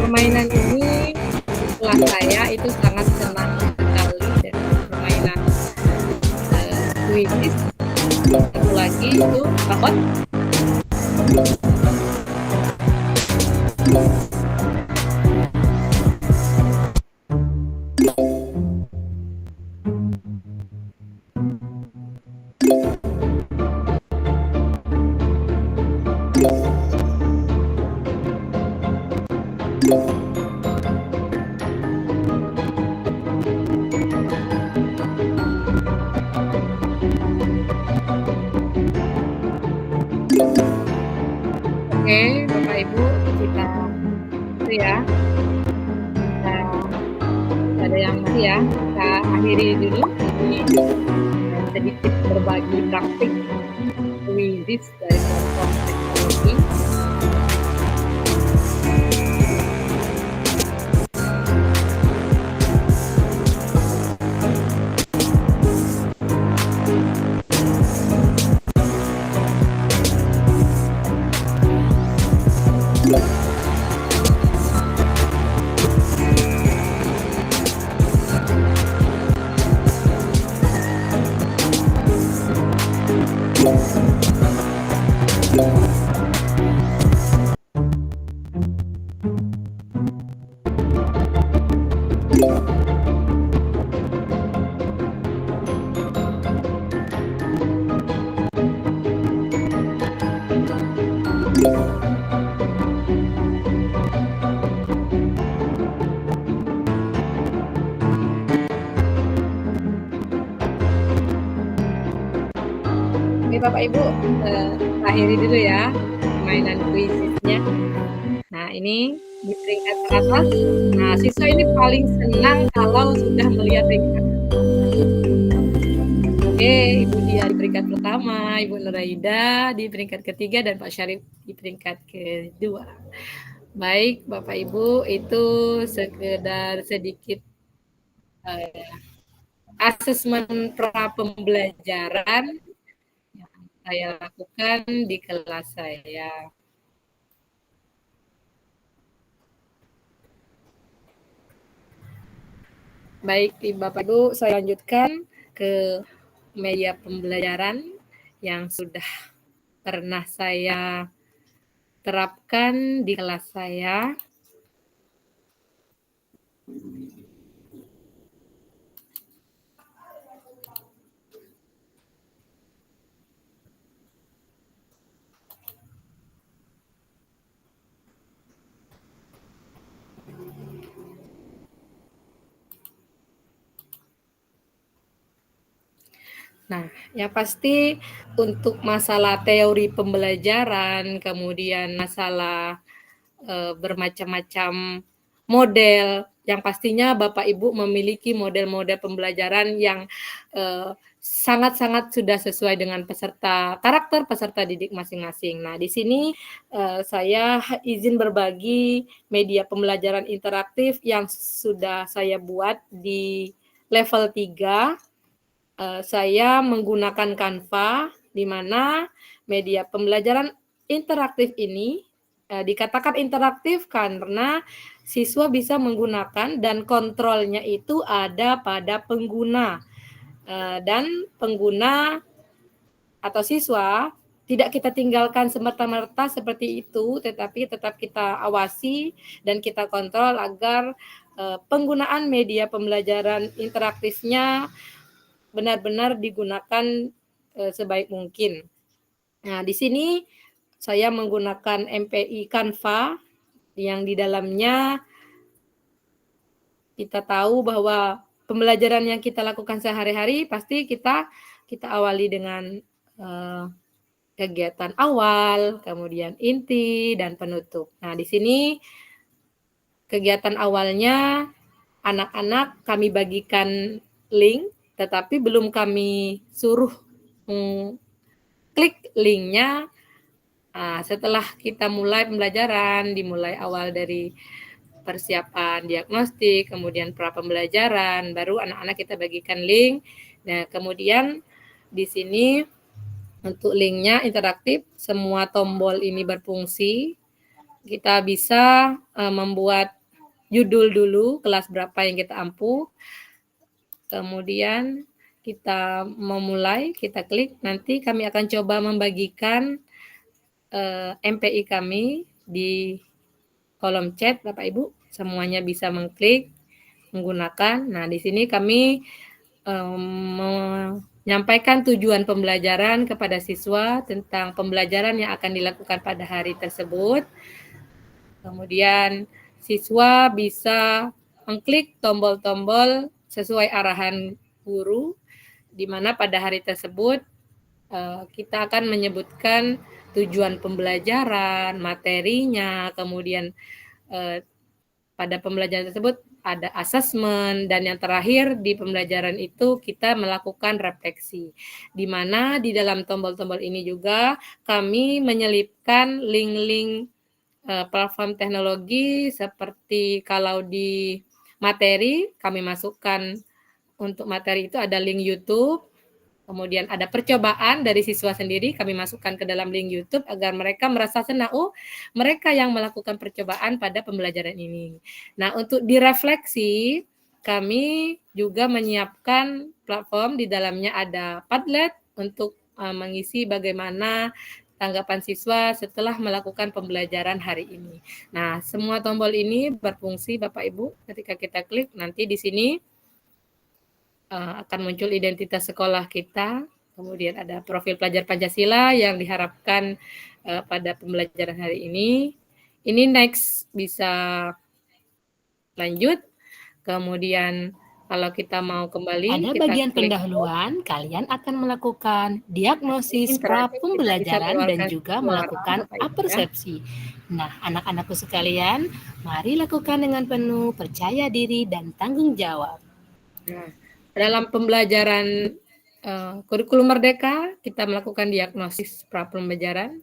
B: Permainan ini di kelas saya itu sangat senang sekali dengan permainan kuis. Satu lagi itu bahwa oke, Bapak Ibu, kita itu ya. Kita ada yang masih ya. Kita akhiri dulu ini sedikit berbagi praktik kuis dari platform teknologi. Oke Bapak Ibu, akhiri dulu ya mainan kuisnya. Nah ini di peringkat teratas. Nah siswa ini paling senang kalau sudah melihat peringkat. Oke, Ibu Dia di peringkat pertama, Ibu Nuraida di peringkat ketiga, dan Pak Syarif di peringkat kedua. Baik Bapak Ibu, itu sekedar sedikit asesmen pra pembelajaran yang saya lakukan di kelas saya. Baik Bapak Ibu, saya lanjutkan ke media pembelajaran yang sudah pernah saya terapkan di kelas saya. Nah, yang pasti untuk masalah teori pembelajaran, kemudian masalah bermacam-macam model, yang pastinya Bapak Ibu memiliki model-model pembelajaran yang sangat-sangat sudah sesuai dengan karakter peserta didik masing-masing. Nah, di sini saya izin berbagi media pembelajaran interaktif yang sudah saya buat di level 3. Saya menggunakan Canva, di mana media pembelajaran interaktif ini dikatakan interaktif karena siswa bisa menggunakan dan kontrolnya itu ada pada pengguna. Dan pengguna atau siswa tidak kita tinggalkan semerta-merta seperti itu, tetapi tetap kita awasi dan kita kontrol agar penggunaan media pembelajaran interaktifnya benar-benar digunakan sebaik mungkin. Nah, di sini saya menggunakan MPI Canva yang di dalamnya kita tahu bahwa pembelajaran yang kita lakukan sehari-hari pasti kita awali dengan kegiatan awal, kemudian inti dan penutup. Nah, di sini kegiatan awalnya anak-anak kami bagikan link, tetapi belum kami suruh klik linknya. Setelah kita mulai pembelajaran, dimulai awal dari persiapan diagnostik, kemudian pra pembelajaran, baru anak-anak kita bagikan link. Nah, kemudian di sini untuk linknya interaktif, semua tombol ini berfungsi. Kita bisa membuat judul dulu, kelas berapa yang kita ampuh. Kemudian kita memulai, kita klik. Nanti kami akan coba membagikan MPI kami di kolom chat, Bapak Ibu. Semuanya bisa mengklik, menggunakan. Nah, di sini kami menyampaikan tujuan pembelajaran kepada siswa tentang pembelajaran yang akan dilakukan pada hari tersebut. Kemudian siswa bisa mengklik tombol-tombol sesuai arahan guru, di mana pada hari tersebut kita akan menyebutkan tujuan pembelajaran, materinya, kemudian pada pembelajaran tersebut ada asesmen, dan yang terakhir di pembelajaran itu kita melakukan refleksi, di mana di dalam tombol-tombol ini juga kami menyelipkan link-link platform teknologi, seperti kalau di materi kami masukkan untuk materi itu ada link YouTube, kemudian ada percobaan dari siswa sendiri, kami masukkan ke dalam link YouTube agar mereka merasa senang, mereka yang melakukan percobaan pada pembelajaran ini. Nah, untuk direfleksi, kami juga menyiapkan platform, di dalamnya ada Padlet untuk mengisi bagaimana tanggapan siswa setelah melakukan pembelajaran hari ini. Nah, semua tombol ini berfungsi Bapak Ibu. Ketika kita klik, nanti di sini akan muncul identitas sekolah kita, kemudian ada profil pelajar Pancasila yang diharapkan pada pembelajaran hari ini. Ini next bisa lanjut, kemudian kalau kita mau kembali,
H: ada
B: kita
H: bagian
B: klik
H: pendahuluan, kalian akan melakukan diagnosis pra
B: interaktif, kita bisa
H: pembelajaran dan
B: keluarkan
H: juga
B: suara,
H: melakukan
B: Bapak Ibu, ya.
H: apersepsi. Nah, anak-anakku sekalian, mari lakukan dengan penuh percaya diri dan tanggung jawab.
B: Nah, dalam pembelajaran kurikulum Merdeka, kita melakukan diagnosis pra pembelajaran.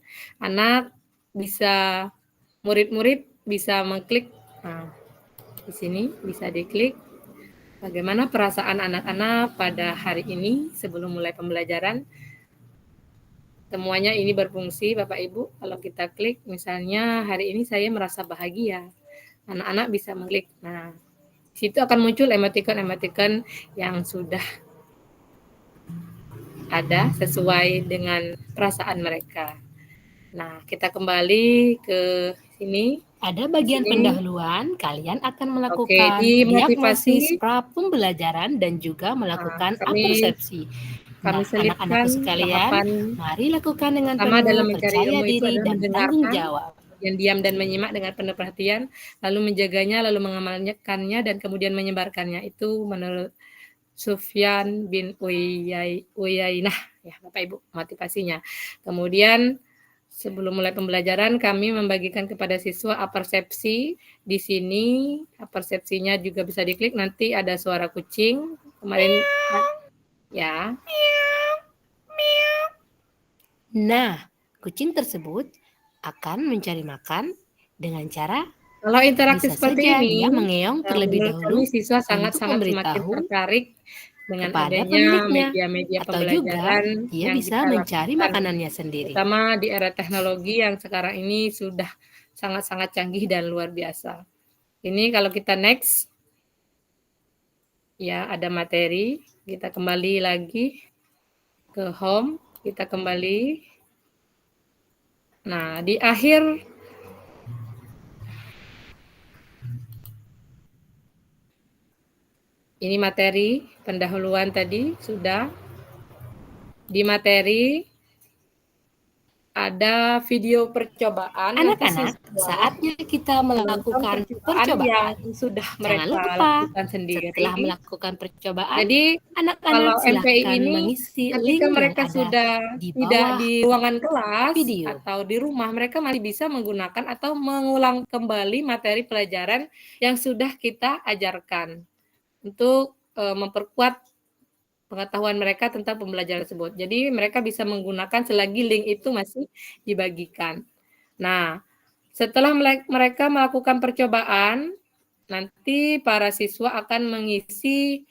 B: Murid-murid bisa mengklik. Nah, di sini bisa diklik bagaimana perasaan anak-anak pada hari ini sebelum mulai pembelajaran. Semuanya ini berfungsi, Bapak Ibu. Kalau kita klik, misalnya hari ini saya merasa bahagia, anak-anak bisa mengklik. Nah, di situ akan muncul emoticon-emoticon yang sudah ada sesuai dengan perasaan mereka. Nah, kita kembali ke sini.
H: Ada bagian pendahuluan, kalian akan melakukan
B: di
H: diagnosis
B: motivasi,
H: pra pembelajaran dan juga melakukan apersepsi.
B: kami
H: Nah,
B: selipkan
H: anak-anakku sekalian,
B: tahapan
H: mari lakukan dengan
B: pertama dalam
H: penuh
B: mencari
H: percaya
B: ilmu itu
H: diri
B: adalah
H: dan tanggung
B: mendengarkan,
H: jawab.
B: yang diam dan menyimak dengan penuh perhatian, lalu menjaganya, lalu mengamalkannya, dan kemudian menyebarkannya. Itu menurut Sufyan bin Uyainah, ya Bapak Ibu, motivasinya. Kemudian sebelum mulai pembelajaran, kami membagikan kepada siswa apersepsi. Di sini apersepsinya juga bisa diklik, nanti ada suara kucing. Kemarin ya.
H: Nah, kucing tersebut akan mencari makan dengan cara
B: Kalau interaktif
H: bisa
B: seperti
H: saja
B: ini,
H: dia mengeong terlebih
B: menurut
H: dahulu
B: kami siswa
H: untuk
B: sangat-sangat semakin
H: memberitahu
B: tertarik dengan
H: kepada
B: adanya
H: pemiliknya,
B: media-media
H: atau juga
B: pembelajaran
H: dia
B: yang
H: bisa
B: kita
H: mencari
B: lakukan,
H: makanannya sendiri.
B: terutama di era teknologi yang sekarang ini sudah sangat-sangat canggih dan luar biasa. Ini kalau kita next, ya ada materi, kita kembali lagi ke home, kita kembali. Nah, di akhir ini materi pendahuluan tadi sudah. Di materi ada video percobaan. Nanti
H: Anak-anak,
B: siswa
H: saatnya kita
B: menonton
H: melakukan
B: percobaan yang
H: percobaan.
B: sudah
H: Jangan
B: mereka
H: lupa,
B: lakukan sendiri.
H: setelah melakukan percobaan,
B: Jadi
H: anak-anak
B: kalau MPI
H: silahkan
B: ini
H: mengisi
B: ketika
H: link yang
B: mereka
H: ada
B: sudah
H: di
B: tidak
H: bawah
B: di ruangan kelas
H: video.
B: atau di rumah, mereka masih bisa menggunakan atau mengulang kembali materi pelajaran yang sudah kita ajarkan untuk memperkuat pengetahuan mereka tentang pembelajaran tersebut. Jadi mereka bisa menggunakan selagi link itu masih dibagikan. Nah, setelah mereka melakukan percobaan, nanti para siswa akan mengisi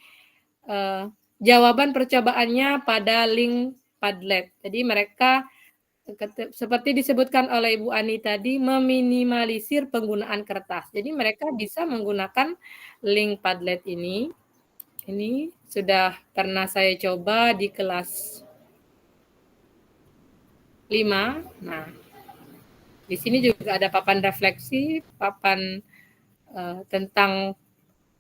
B: jawaban percobaannya pada link Padlet. Jadi mereka seperti disebutkan oleh Ibu Ani tadi, meminimalisir penggunaan kertas. Jadi mereka bisa menggunakan link Padlet ini. Ini sudah pernah saya coba di kelas 5. Nah, di sini juga ada papan refleksi, papan tentang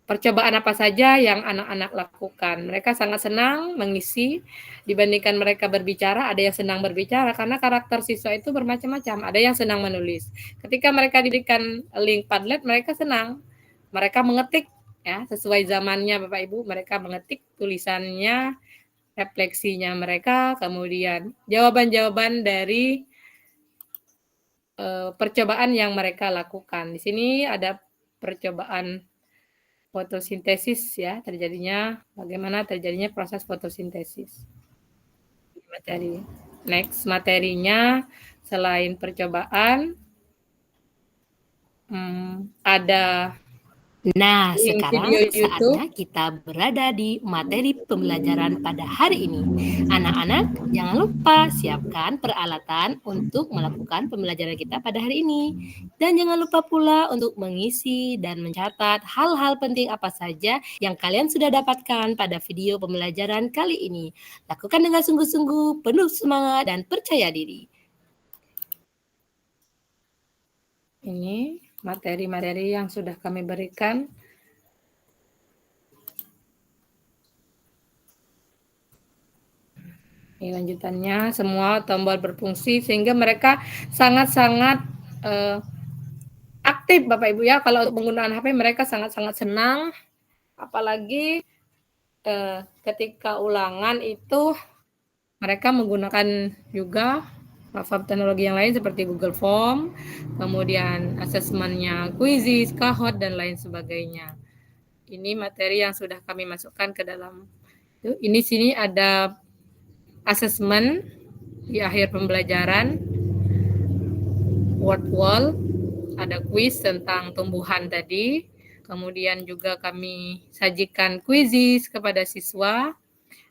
B: percobaan apa saja yang anak-anak lakukan. Mereka sangat senang mengisi dibandingkan mereka berbicara. Ada yang senang berbicara karena karakter siswa itu bermacam-macam. Ada yang senang menulis. Ketika mereka diberikan link Padlet, mereka senang. Mereka mengetik ya sesuai zamannya Bapak Ibu. Mereka mengetik tulisannya, refleksinya mereka, kemudian jawaban-jawaban dari percobaan yang mereka lakukan. Di sini ada percobaan fotosintesis ya, bagaimana terjadinya proses fotosintesis. Materinya selain percobaan ada
H: Nah,
B: link
H: sekarang
B: video YouTube.
H: saatnya kita berada di materi pembelajaran pada hari ini. Anak-anak, jangan lupa siapkan peralatan untuk melakukan pembelajaran kita pada hari ini. Dan jangan lupa pula untuk mengisi dan mencatat hal-hal penting apa saja yang kalian sudah dapatkan pada video pembelajaran kali ini. Lakukan dengan sungguh-sungguh, penuh semangat, dan percaya diri.
B: Ini materi-materi yang sudah kami berikan. Ini lanjutannya, semua tombol berfungsi sehingga mereka sangat-sangat aktif Bapak Ibu ya. Kalau untuk penggunaan HP mereka sangat-sangat senang. Apalagi ketika ulangan itu mereka menggunakan juga platform teknologi yang lain seperti Google Form, kemudian asesmennya Quizizz, Kahoot, dan lain sebagainya. Ini materi yang sudah kami masukkan ke dalam. Ini sini ada asesmen di akhir pembelajaran, word wall, ada quiz tentang tumbuhan tadi, kemudian juga kami sajikan Quizizz kepada siswa.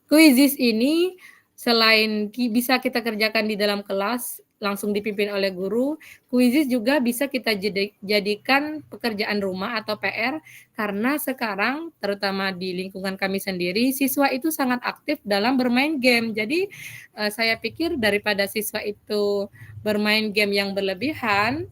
B: Quizizz ini selain bisa kita kerjakan di dalam kelas, langsung dipimpin oleh guru, Quizizz juga bisa kita jadikan pekerjaan rumah atau PR, karena sekarang, terutama di lingkungan kami sendiri, siswa itu sangat aktif dalam bermain game. Jadi, saya pikir daripada siswa itu bermain game yang berlebihan,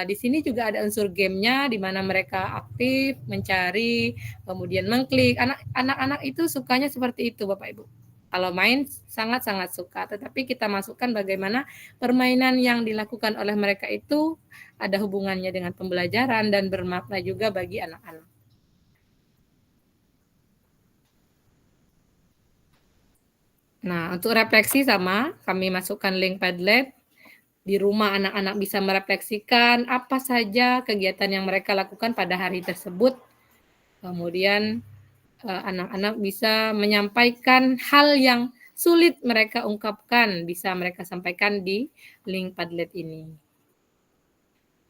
B: di sini juga ada unsur gamenya, di mana mereka aktif, mencari, kemudian mengklik. Anak-anak itu sukanya seperti itu, Bapak Ibu. Kalau main sangat-sangat suka, tetapi kita masukkan bagaimana permainan yang dilakukan oleh mereka itu ada hubungannya dengan pembelajaran dan bermakna juga bagi anak-anak. Nah, untuk refleksi sama, kami masukkan link Padlet. Di rumah anak-anak bisa merefleksikan apa saja kegiatan yang mereka lakukan pada hari tersebut. Kemudian anak-anak bisa menyampaikan hal yang sulit mereka ungkapkan, bisa mereka sampaikan di link Padlet ini.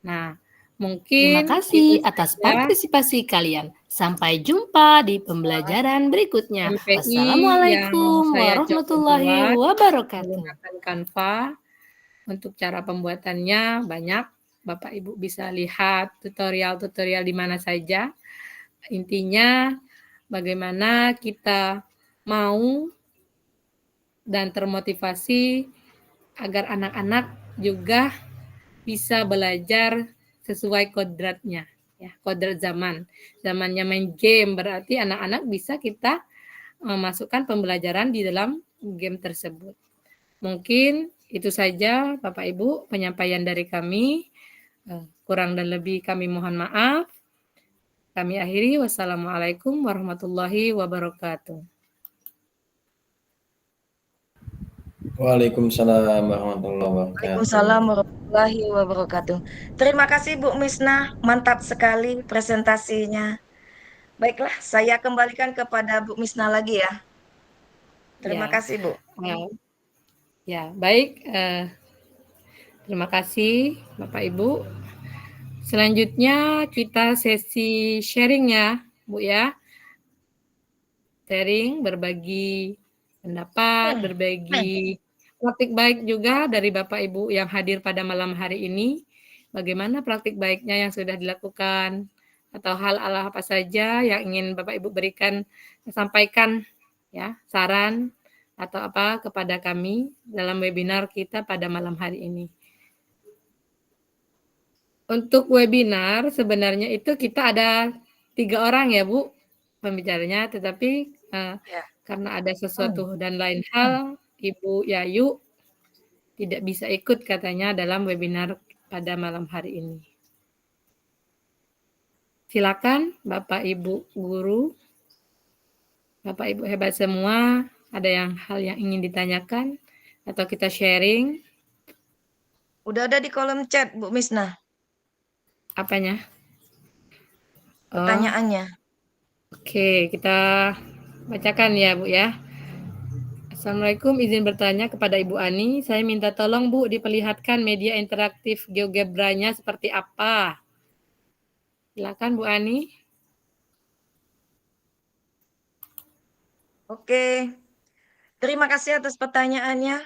B: Nah, mungkin
H: terima kasih atas partisipasi kalian. Sampai jumpa di pembelajaran berikutnya.
B: MPI
H: Wassalamualaikum warahmatullahi wabarakatuh.
B: Menggunakan Canva untuk cara pembuatannya banyak. Bapak Ibu bisa lihat tutorial-tutorial di mana saja. Intinya bagaimana kita mau dan termotivasi agar anak-anak juga bisa belajar sesuai kodratnya, ya, kodrat zaman. Zamannya main game, berarti anak-anak bisa kita memasukkan pembelajaran di dalam game tersebut. Mungkin itu saja Bapak Ibu penyampaian dari kami. Kurang dan lebih kami mohon maaf. Kami akhiri. Wassalamualaikum warahmatullahi wabarakatuh.
I: Waalaikumsalam warahmatullahi wabarakatuh.
E: Waalaikumsalam warahmatullahi wabarakatuh. Terima kasih Bu Misnah, mantap sekali presentasinya. Baiklah, saya kembalikan kepada Bu Misnah lagi ya. Terima
B: Ya.
E: kasih Bu.
B: Ya, baik. Terima kasih Bapak Ibu. Selanjutnya kita sesi sharing ya, Bu ya. Sharing, berbagi pendapat, berbagi praktik baik juga dari Bapak Ibu yang hadir pada malam hari ini. Bagaimana praktik baiknya yang sudah dilakukan atau hal-hal apa saja yang ingin Bapak Ibu berikan, sampaikan ya, saran atau apa kepada kami dalam webinar kita pada malam hari ini. Untuk webinar sebenarnya itu kita ada 3 orang ya Bu pembicaranya, tetapi karena ada sesuatu dan lain hal, Ibu Yayu tidak bisa ikut katanya dalam webinar pada malam hari ini. Silakan Bapak Ibu guru, Bapak Ibu hebat semua, ada hal yang ingin ditanyakan atau kita sharing?
E: Udah ada di kolom chat Bu Misnah.
B: Apanya?
E: Pertanyaannya.
B: Oke, kita bacakan ya Bu ya. Assalamualaikum, izin bertanya kepada Ibu Ani. Saya minta tolong Bu diperlihatkan media interaktif GeoGebra-nya seperti apa. Silakan Bu Ani.
E: Oke, terima kasih atas pertanyaannya.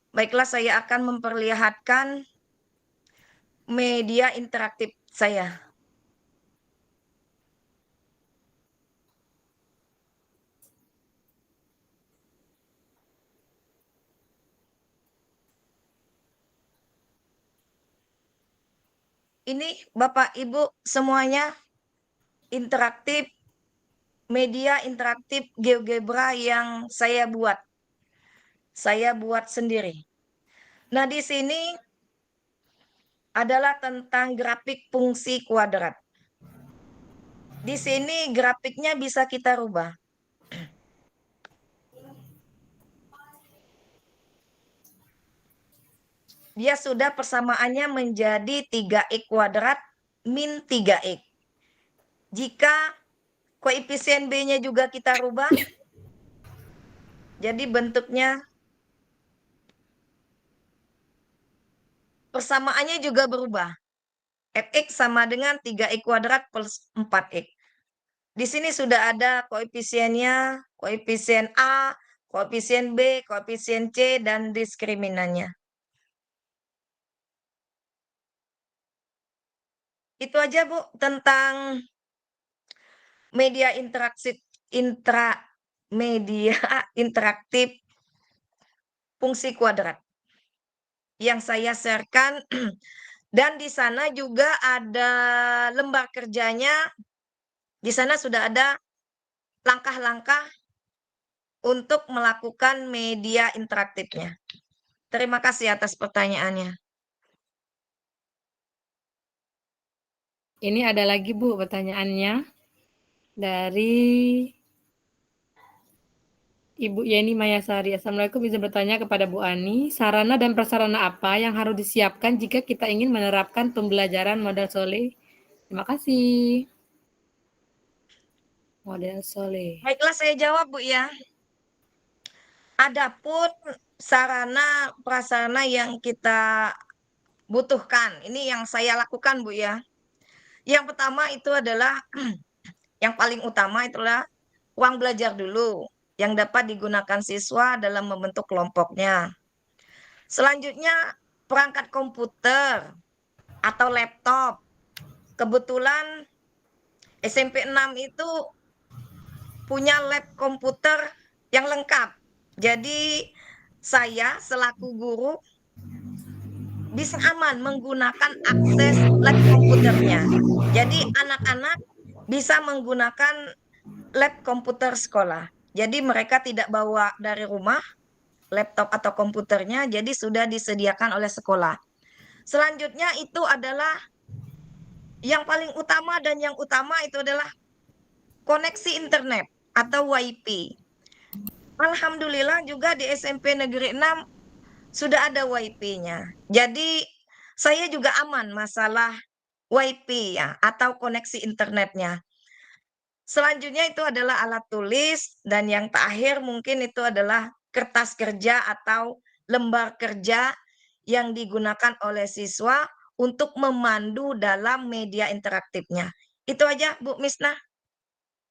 E: Baiklah, saya akan memperlihatkan media interaktif saya. Ini Bapak Ibu semuanya interaktif, media interaktif GeoGebra yang saya buat. Saya buat sendiri. Nah, di sini adalah tentang grafik fungsi kuadrat. Di sini grafiknya bisa kita rubah. Dia sudah persamaannya menjadi 3x kuadrat min 3x. Jika koefisien B-nya juga kita rubah, jadi bentuknya persamaannya juga berubah. Fx sama dengan 3x kuadrat plus 4x. Di sini sudah ada koefisiennya, koefisien A, koefisien B, koefisien C, dan diskriminannya. Itu aja Bu tentang media interaktif fungsi kuadrat yang saya sharekan. Dan di sana juga ada lembar kerjanya. Di sana sudah ada langkah-langkah untuk melakukan media interaktifnya. Terima kasih atas pertanyaannya.
B: Ini ada lagi Bu pertanyaannya dari Ibu Yeni Mayasari. Assalamualaikum, izin bertanya kepada Bu Ani, sarana dan prasarana apa yang harus disiapkan jika kita ingin menerapkan pembelajaran model Soleh? Terima kasih. Model Soleh.
E: Baiklah, saya jawab Bu ya. Adapun sarana prasarana yang kita butuhkan, ini yang saya lakukan Bu ya. Yang pertama itu adalah yang paling utama itulah ruang belajar dulu yang dapat digunakan siswa dalam membentuk kelompoknya. Selanjutnya perangkat komputer atau laptop. Kebetulan SMP 6 itu punya lab komputer yang lengkap. Jadi saya selaku guru bisa aman menggunakan akses lab komputernya. Jadi anak-anak bisa menggunakan lab komputer sekolah. Jadi mereka tidak bawa dari rumah, laptop atau komputernya, jadi sudah disediakan oleh sekolah. Selanjutnya itu adalah yang paling utama dan yang utama itu adalah koneksi internet atau WiFi. Alhamdulillah juga di SMP Negeri 6 sudah ada WiFi-nya. Jadi saya juga aman masalah WiFi ya atau koneksi internetnya. Selanjutnya itu adalah alat tulis dan yang terakhir mungkin itu adalah kertas kerja atau lembar kerja yang digunakan oleh siswa untuk memandu dalam media interaktifnya. Itu aja Bu Misnah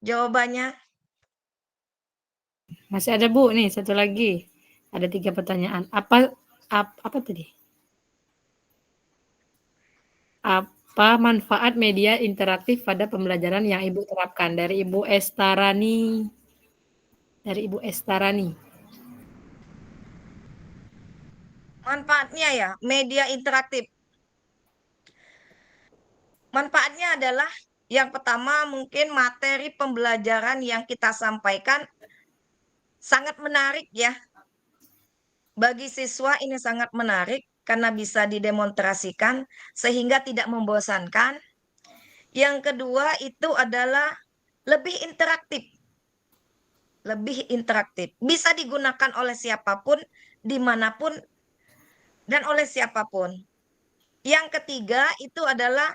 E: jawabannya.
B: Masih ada Bu nih, satu lagi. Ada 3 pertanyaan. Apa tadi? Apa manfaat media interaktif pada pembelajaran yang Ibu terapkan? Dari Ibu Estarani.
E: Manfaatnya ya, media interaktif. Manfaatnya adalah yang pertama mungkin materi pembelajaran yang kita sampaikan sangat menarik ya. Bagi siswa ini sangat menarik karena bisa didemonstrasikan sehingga tidak membosankan. Yang kedua itu adalah lebih interaktif. Bisa digunakan oleh siapapun, dimanapun, dan oleh siapapun. Yang ketiga itu adalah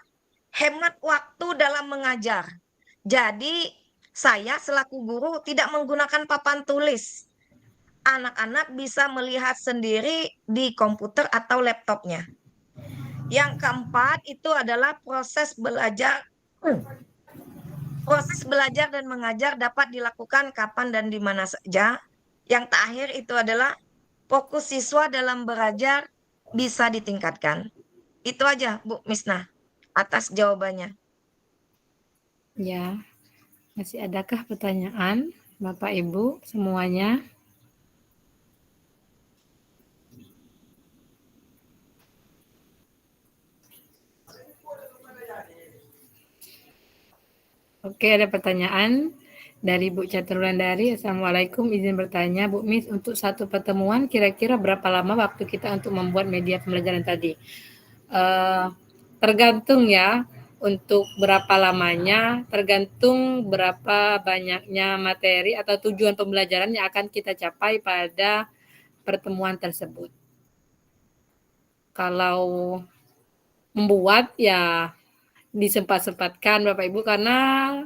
E: hemat waktu dalam mengajar. Jadi saya selaku guru tidak menggunakan papan tulis. Anak-anak bisa melihat sendiri di komputer atau laptopnya. Yang keempat itu adalah proses belajar dan mengajar dapat dilakukan kapan dan di mana saja. Yang terakhir itu adalah fokus siswa dalam belajar bisa ditingkatkan. Itu aja Bu Misnah atas jawabannya.
B: Ya. Masih adakah pertanyaan Bapak Ibu semuanya? Oke, ada pertanyaan dari Bu Caturlandari. Assalamualaikum, izin bertanya Bu Mis, untuk satu pertemuan kira-kira berapa lama waktu kita untuk membuat media pembelajaran tadi? Tergantung ya, untuk berapa lamanya, tergantung berapa banyaknya materi atau tujuan pembelajaran yang akan kita capai pada pertemuan tersebut. Kalau membuat ya disempat-sempatkan Bapak Ibu karena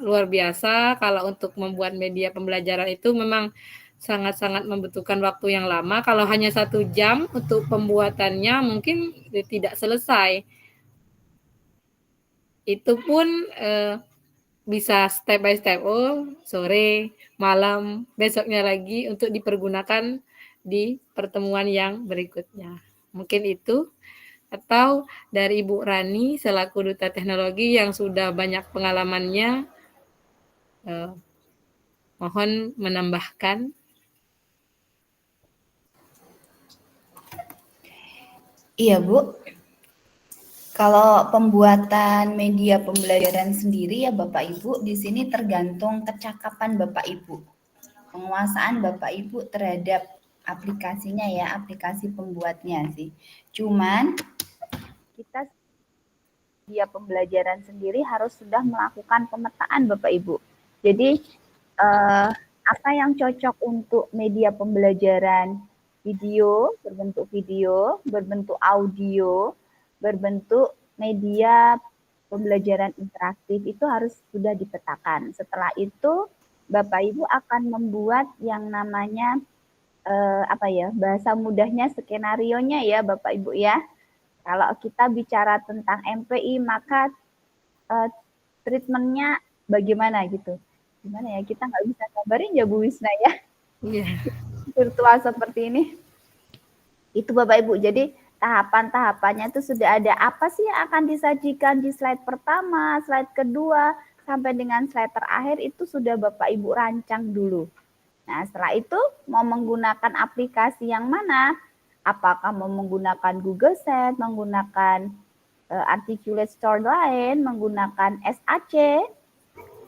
B: luar biasa kalau untuk membuat media pembelajaran itu memang sangat-sangat membutuhkan waktu yang lama. Kalau hanya 1 jam untuk pembuatannya mungkin tidak selesai. Itu pun bisa step by step, sore, malam, besoknya lagi untuk dipergunakan di pertemuan yang berikutnya. Mungkin itu. Atau dari Ibu Rani selaku Duta Teknologi yang sudah banyak pengalamannya, mohon menambahkan.
A: Iya Bu, kalau pembuatan media pembelajaran sendiri ya Bapak Ibu, di sini tergantung kecakapan Bapak Ibu, penguasaan Bapak Ibu terhadap aplikasinya ya, aplikasi pembuatnya sih. Cuman kita media pembelajaran sendiri harus sudah melakukan pemetaan Bapak Ibu. Jadi apa yang cocok untuk media pembelajaran video, berbentuk audio, berbentuk media pembelajaran interaktif itu harus sudah dipetakan. Setelah itu Bapak Ibu akan membuat yang namanya bahasa mudahnya skenarionya ya Bapak Ibu ya. Kalau kita bicara tentang MPI maka treatmentnya bagaimana gitu. Gimana ya, kita nggak bisa kabarin ya Bu Wisna ya.
B: Iya.
A: Virtual seperti ini. Itu Bapak Ibu, jadi tahapan-tahapannya itu sudah ada. Apa sih yang akan disajikan di slide pertama, slide kedua, sampai dengan slide terakhir itu sudah Bapak Ibu rancang dulu. Nah setelah itu mau menggunakan aplikasi yang mana? Apakah mau menggunakan Google Sheet, menggunakan Articulate Store lain, menggunakan SAC,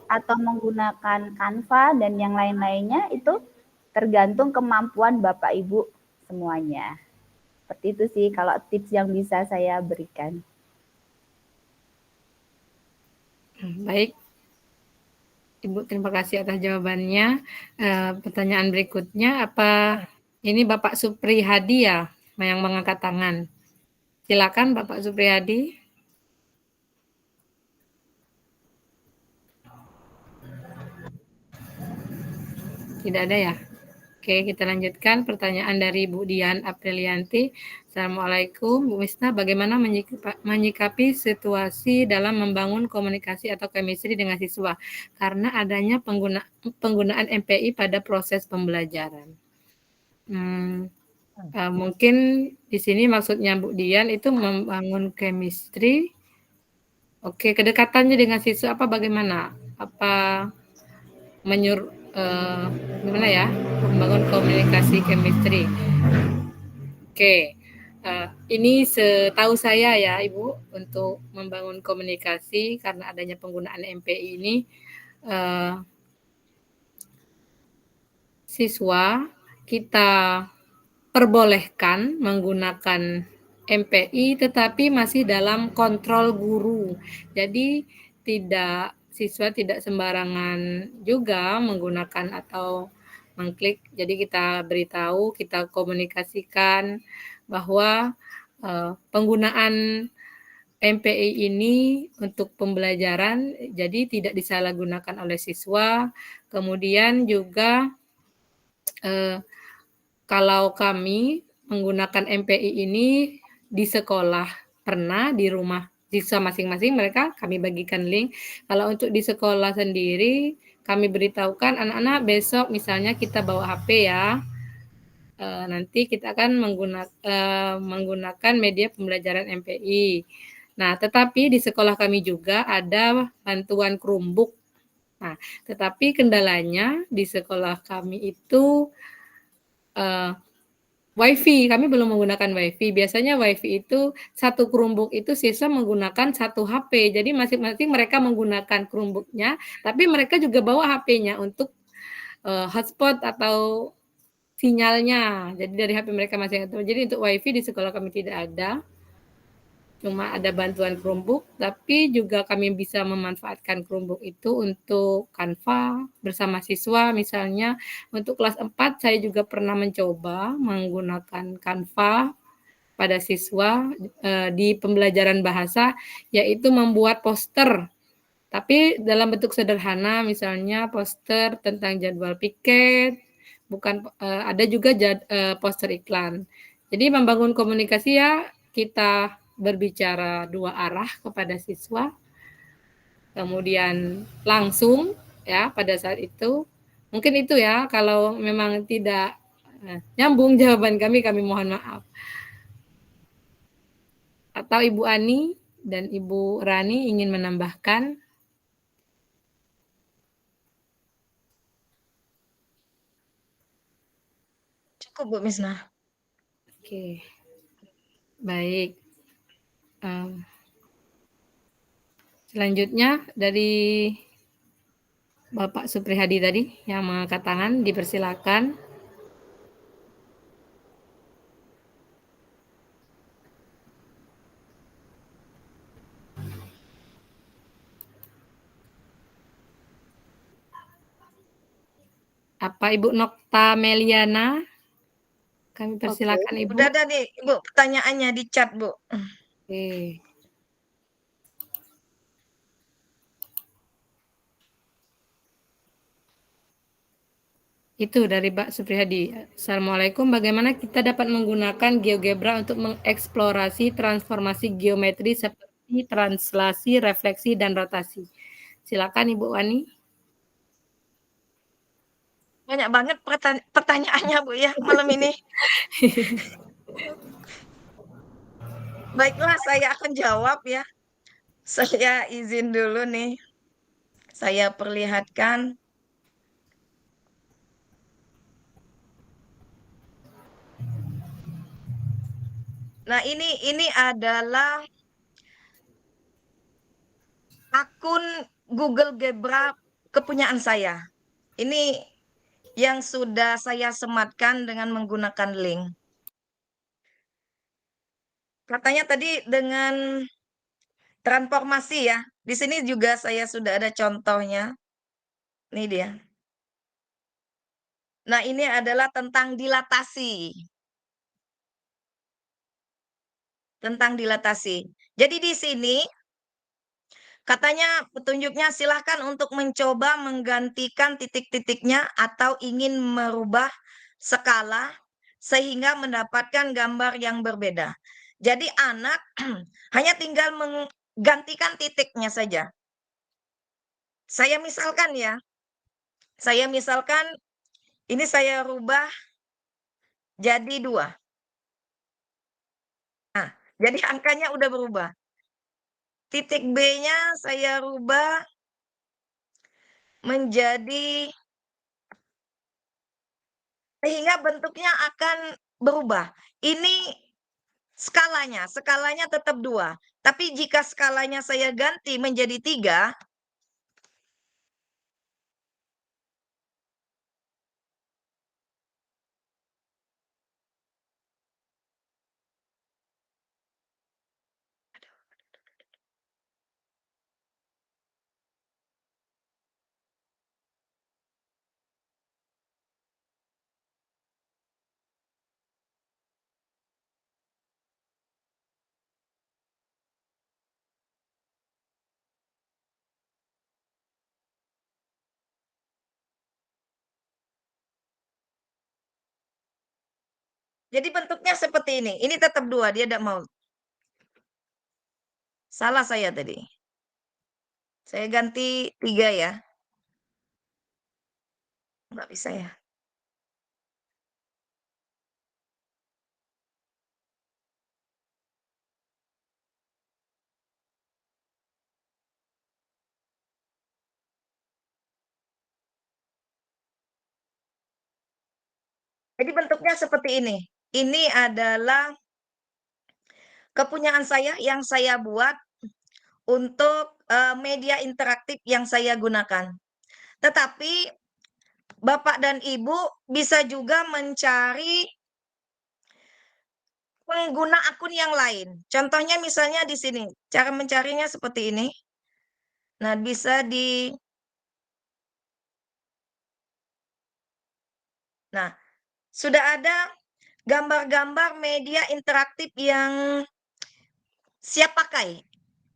A: atau menggunakan Canva dan yang lain-lainnya, itu tergantung kemampuan Bapak Ibu semuanya. Seperti itu sih kalau tips yang bisa saya berikan.
B: Baik, Ibu, terima kasih atas jawabannya. Pertanyaan berikutnya, apa ini Bapak Supri Hadi ya yang mengangkat tangan? Silakan Bapak Supri Hadi. Tidak ada ya? Oke, kita lanjutkan pertanyaan dari Bu Dian Aprilianti. Assalamualaikum, Bu Misna. Bagaimana menyikapi situasi dalam membangun komunikasi atau chemistry dengan siswa karena adanya penggunaan MPI pada proses pembelajaran? Mungkin di sini maksudnya Bu Dian itu membangun chemistry. Oke, kedekatannya dengan siswa apa bagaimana? Apa gimana ya, membangun komunikasi chemistry. Oke, ini setahu saya ya Ibu, untuk membangun komunikasi karena adanya penggunaan MPI ini, siswa kita perbolehkan menggunakan MPI tetapi masih dalam kontrol guru. Jadi siswa tidak sembarangan juga menggunakan atau mengklik. Jadi kita beritahu, kita komunikasikan bahwa penggunaan MPI ini untuk pembelajaran jadi tidak disalahgunakan oleh siswa. Kemudian juga kalau kami menggunakan MPI ini di sekolah pernah, di rumah siswa masing-masing mereka kami bagikan link. Kalau untuk di sekolah sendiri kami beritahukan anak-anak besok misalnya kita bawa HP ya. Nanti kita akan menggunakan media pembelajaran MPI. Nah, tetapi di sekolah kami juga ada bantuan Chromebook. Nah, tetapi kendalanya di sekolah kami itu WiFi, kami belum menggunakan WiFi. Biasanya WiFi itu satu Chromebook itu siswa menggunakan satu HP. Jadi masing-masing mereka menggunakan Chromebook-nya, tapi mereka juga bawa HP-nya untuk hotspot atau sinyalnya. Jadi dari HP mereka masing-masing. Jadi untuk WiFi di sekolah kami tidak ada. Cuma ada bantuan Chromebook, tapi juga kami bisa memanfaatkan Chromebook itu untuk Canva bersama siswa. Misalnya untuk kelas 4 saya juga pernah mencoba menggunakan Canva pada siswa di pembelajaran bahasa, yaitu membuat poster. Tapi dalam bentuk sederhana, misalnya poster tentang jadwal piket, ada juga poster iklan. Jadi membangun komunikasi ya kita berbicara dua arah kepada siswa, kemudian langsung ya pada saat itu. Mungkin itu ya, kalau memang tidak nyambung jawaban kami mohon maaf. Atau Ibu Ani dan Ibu Rani ingin menambahkan?
E: Cukup Bu Misna.
B: Oke, baik. Selanjutnya dari Bapak Supri Hadi tadi yang mengangkat tangan, dipersilakan. Apa Ibu Nokta Meliana? Kami persilakan Ibu.
E: Udah ada nih Ibu pertanyaannya di chat Bu.
B: Oke. Itu dari Pak Supriyadi. Assalamualaikum. Bagaimana kita dapat menggunakan GeoGebra untuk mengeksplorasi transformasi geometri seperti translasi, refleksi, dan rotasi? Silakan Ibu Wani.
E: Banyak banget pertanyaannya Bu ya malam ini. Baiklah, saya akan jawab ya. Saya izin dulu nih. Saya perlihatkan. Nah, ini adalah akun Google Gebra kepunyaan saya. Ini yang sudah saya sematkan dengan menggunakan link. Katanya tadi dengan transformasi ya. Di sini juga saya sudah ada contohnya. Ini dia. Nah, ini adalah tentang dilatasi. Tentang dilatasi. Jadi di sini katanya petunjuknya silahkan untuk mencoba menggantikan titik-titiknya atau ingin merubah skala sehingga mendapatkan gambar yang berbeda. Jadi anak hanya tinggal menggantikan titiknya saja. Saya misalkan ya, ini saya rubah jadi 2. Nah, jadi angkanya udah berubah. Titik B-nya saya rubah menjadi, sehingga bentuknya akan berubah. Ini skalanya tetap 2. Tapi jika skalanya saya ganti menjadi 3, jadi bentuknya seperti ini. Ini tetap 2, dia tidak mau. Salah saya tadi. Saya ganti 3 ya. Nggak bisa ya. Jadi bentuknya seperti ini. Ini adalah kepunyaan saya yang saya buat untuk media interaktif yang saya gunakan. Tetapi Bapak dan Ibu bisa juga mencari pengguna akun yang lain. Contohnya misalnya di sini. Cara mencarinya seperti ini. Nah, bisa di... Nah, sudah ada gambar-gambar media interaktif yang siap pakai,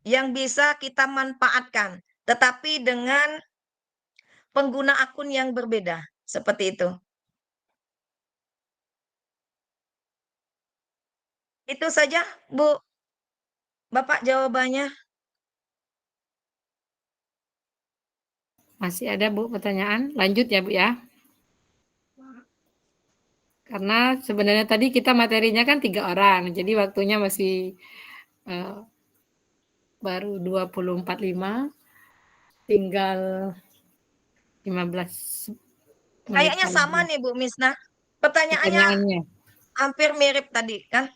E: yang bisa kita manfaatkan, tetapi dengan pengguna akun yang berbeda, seperti itu. Itu saja, Bu. Bapak jawabannya.
B: Masih ada Bu pertanyaan? Lanjut ya Bu ya. Karena sebenarnya tadi kita materinya kan 3 orang, jadi waktunya masih baru 20.45, tinggal 15 menit.
E: Kayaknya sama nih Bu Misna. Pertanyaannya hampir mirip tadi kan?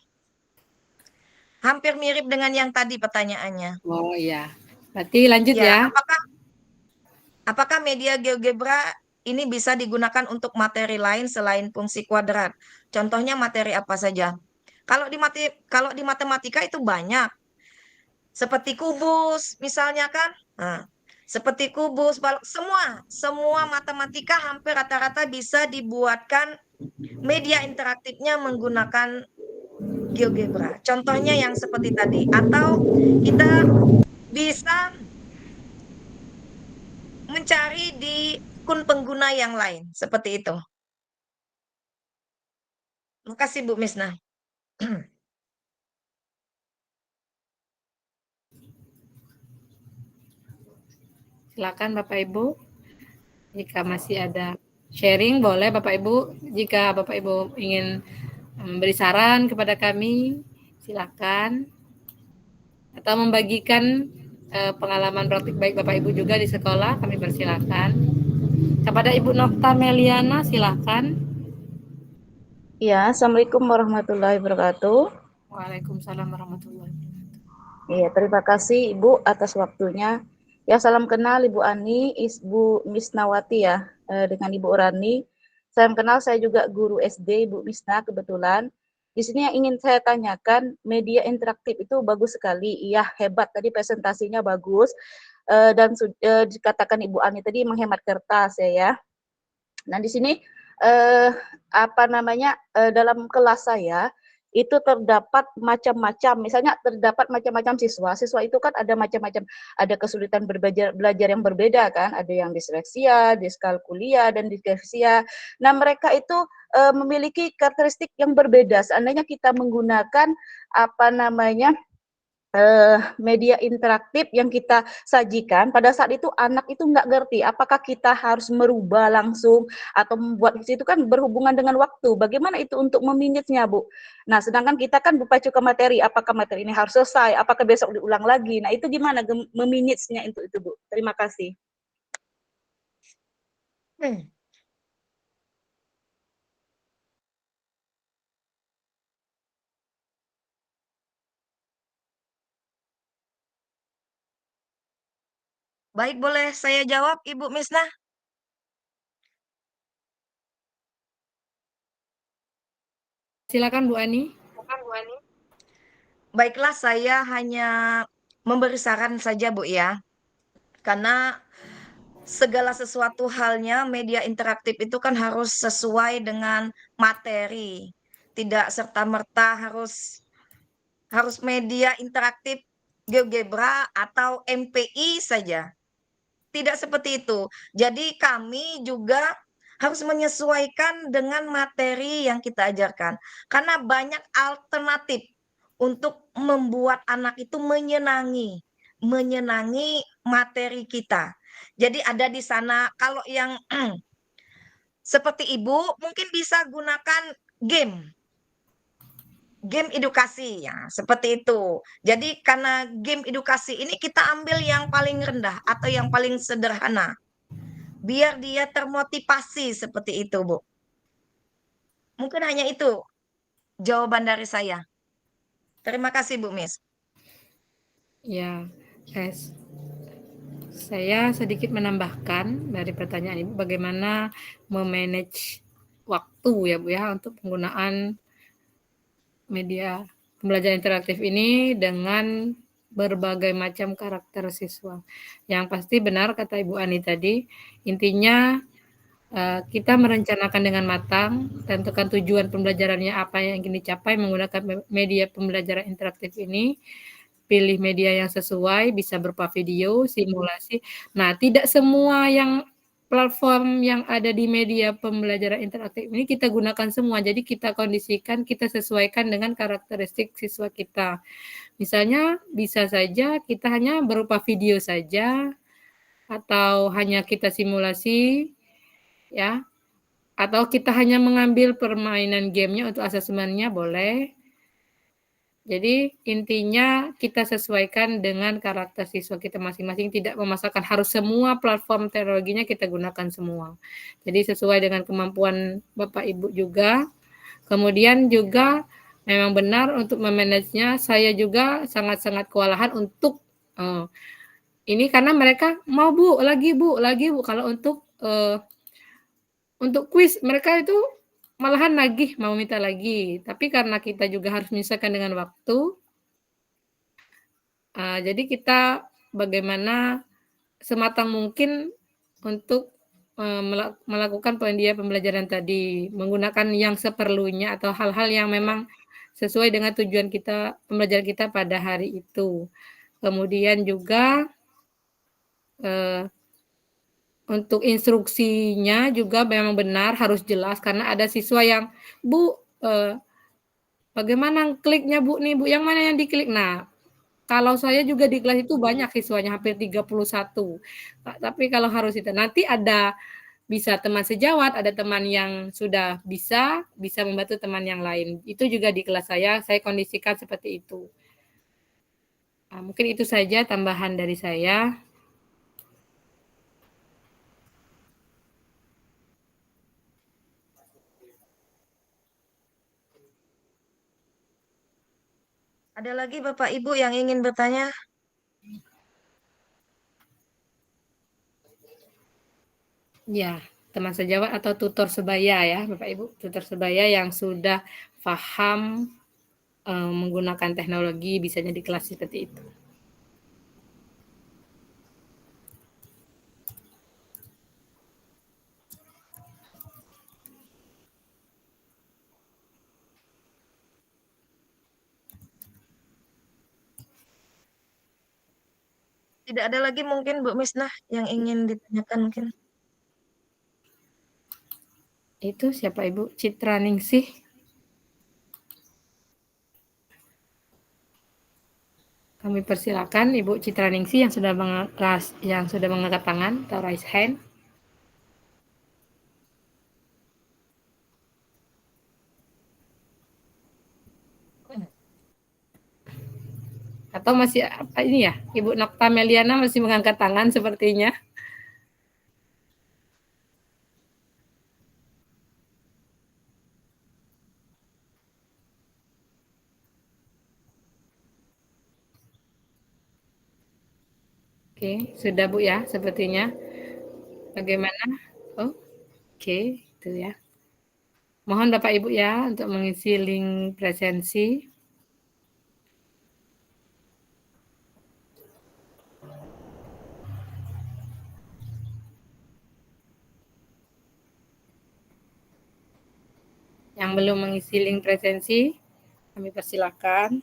E: Hampir mirip dengan yang tadi pertanyaannya.
B: Oh iya. Berarti lanjut ya.
E: Apakah media GeoGebra ini bisa digunakan untuk materi lain selain fungsi kuadrat? Contohnya materi apa saja? Kalau di matematika itu banyak. Seperti kubus misalnya kan? Nah, seperti kubus, semua matematika hampir rata-rata bisa dibuatkan media interaktifnya menggunakan GeoGebra. Contohnya yang seperti tadi. Atau kita bisa mencari di akun pengguna yang lain. Seperti itu. Terima kasih Bu Misna.
B: Silakan Bapak Ibu. Jika masih ada sharing boleh Bapak Ibu. Jika Bapak Ibu ingin memberi saran kepada kami, silakan. Atau membagikan pengalaman praktik baik Bapak Ibu juga di sekolah, kami persilakan. Kepada Ibu Nokta Meliana, silakan.
J: Ya, Assalamualaikum warahmatullahi wabarakatuh.
B: Waalaikumsalam warahmatullahi wabarakatuh.
J: Iya, terima kasih Ibu atas waktunya. Ya, salam kenal Ibu Ani, Ibu Misnawati ya, dengan Ibu Rani. Salam kenal, saya juga guru SD Ibu Misna kebetulan. Di sini yang ingin saya tanyakan, media interaktif itu bagus sekali, iya hebat tadi presentasinya bagus, dan dikatakan Ibu Ani tadi menghemat kertas ya. Nah di sini dalam kelas saya itu terdapat macam-macam, misalnya terdapat macam-macam siswa. Siswa itu kan ada macam-macam, ada kesulitan belajar yang berbeda kan, ada yang disleksia, diskalkulia, dan disleksia. Nah mereka itu memiliki karakteristik yang berbeda. Seandainya kita menggunakan media interaktif yang kita sajikan, pada saat itu anak itu nggak ngerti apakah kita harus merubah langsung atau membuat itu kan berhubungan dengan waktu. Bagaimana itu untuk memanage-nya, Bu? Nah, sedangkan kita kan berpacu ke materi, apakah materi ini harus selesai, apakah besok diulang lagi. Nah, itu gimana memanage-nya itu, Bu? Terima kasih.
E: Baik, boleh saya jawab, Ibu Misna?
B: Silakan Bu Ani.
E: Baiklah, saya hanya memberi saran saja, Bu ya. Karena segala sesuatu halnya media interaktif itu kan harus sesuai dengan materi. Tidak serta-merta harus media interaktif GeoGebra atau MPI saja. Tidak seperti itu. Jadi kami juga harus menyesuaikan dengan materi yang kita ajarkan. Karena banyak alternatif untuk membuat anak itu menyenangi materi kita. Jadi ada di sana kalau yang seperti Ibu mungkin bisa gunakan game edukasi ya, seperti itu. Jadi karena game edukasi ini kita ambil yang paling rendah atau yang paling sederhana. Biar dia termotivasi seperti itu, Bu. Mungkin hanya itu jawaban dari saya. Terima kasih, Bu Miss.
B: Ya, saya sedikit menambahkan dari pertanyaan Ibu bagaimana memanage waktu ya Bu ya untuk penggunaan media pembelajaran interaktif ini dengan berbagai macam karakter siswa. Yang pasti benar kata Ibu Ani tadi, intinya kita merencanakan dengan matang, tentukan tujuan pembelajarannya apa yang ingin dicapai menggunakan media pembelajaran interaktif ini, pilih media yang sesuai, bisa berupa video, simulasi. Nah, tidak semua yang platform yang ada di media pembelajaran interaktif ini kita gunakan semua. Jadi kita kondisikan, kita sesuaikan dengan karakteristik siswa kita. Misalnya bisa saja kita hanya berupa video saja, atau hanya kita simulasi, ya, atau kita hanya mengambil permainan gamenya untuk asesmennya boleh. Jadi intinya kita sesuaikan dengan karakter siswa kita masing-masing, tidak memaksakan harus semua platform teknologinya kita gunakan semua. Jadi sesuai dengan kemampuan Bapak Ibu juga. Kemudian juga memang benar untuk memanagenya, saya juga sangat-sangat kewalahan untuk ini karena mereka mau Bu, lagi Bu. Kalau untuk kuis mereka itu malahan nagih, mau minta lagi. Tapi karena kita juga harus menyesuaikan dengan waktu, jadi kita bagaimana sematang mungkin untuk melakukan pembelajaran tadi, menggunakan yang seperlunya atau hal-hal yang memang sesuai dengan tujuan kita, pembelajaran kita pada hari itu. Kemudian juga untuk instruksinya juga memang benar harus jelas karena ada siswa yang Bu bagaimana kliknya Bu nih Bu, yang mana yang diklik? Nah, kalau saya juga di kelas itu banyak siswanya hampir 31. Tapi kalau harus itu nanti ada bisa teman sejawat, ada teman yang sudah bisa membantu teman yang lain. Itu juga di kelas saya kondisikan seperti itu. Mungkin itu saja tambahan dari saya.
E: Ada lagi Bapak Ibu yang ingin bertanya?
B: Ya, teman sejawat atau tutor sebaya ya, Bapak Ibu, tutor sebaya yang sudah paham menggunakan teknologi, bisanya di kelas seperti itu.
E: Tidak ada lagi mungkin Bu Misnah yang ingin ditanyakan mungkin.
B: Itu siapa Ibu? Citra Ningsih. Kami persilakan Ibu Citra Ningsih yang sudah mengangkat tangan atau raise hand. Atau masih apa ini ya? Ibu Nokta Meliana masih mengangkat tangan sepertinya. Oke, sudah Bu ya sepertinya. Bagaimana? Oh, oke, itu ya. Mohon Bapak Ibu ya untuk mengisi link presensi. Yang belum mengisi link presensi, kami persilakan.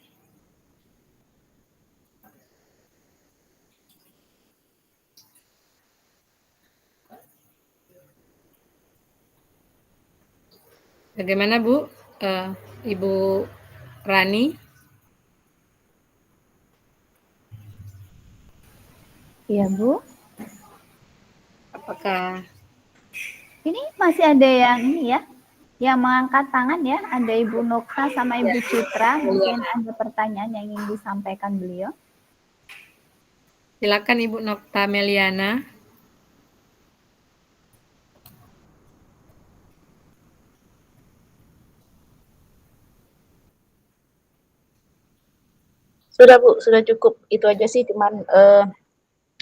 B: Bagaimana Bu? Ibu Rani?
A: Iya Bu.
B: Apakah
A: ini masih ada yang ini ya, yang mengangkat tangan ya, ada Ibu Nokta sama Ibu Citra, mungkin ada pertanyaan yang ingin disampaikan beliau.
B: Silakan Ibu Nokta Meliana.
J: Sudah Bu, sudah cukup. Itu aja sih, cuman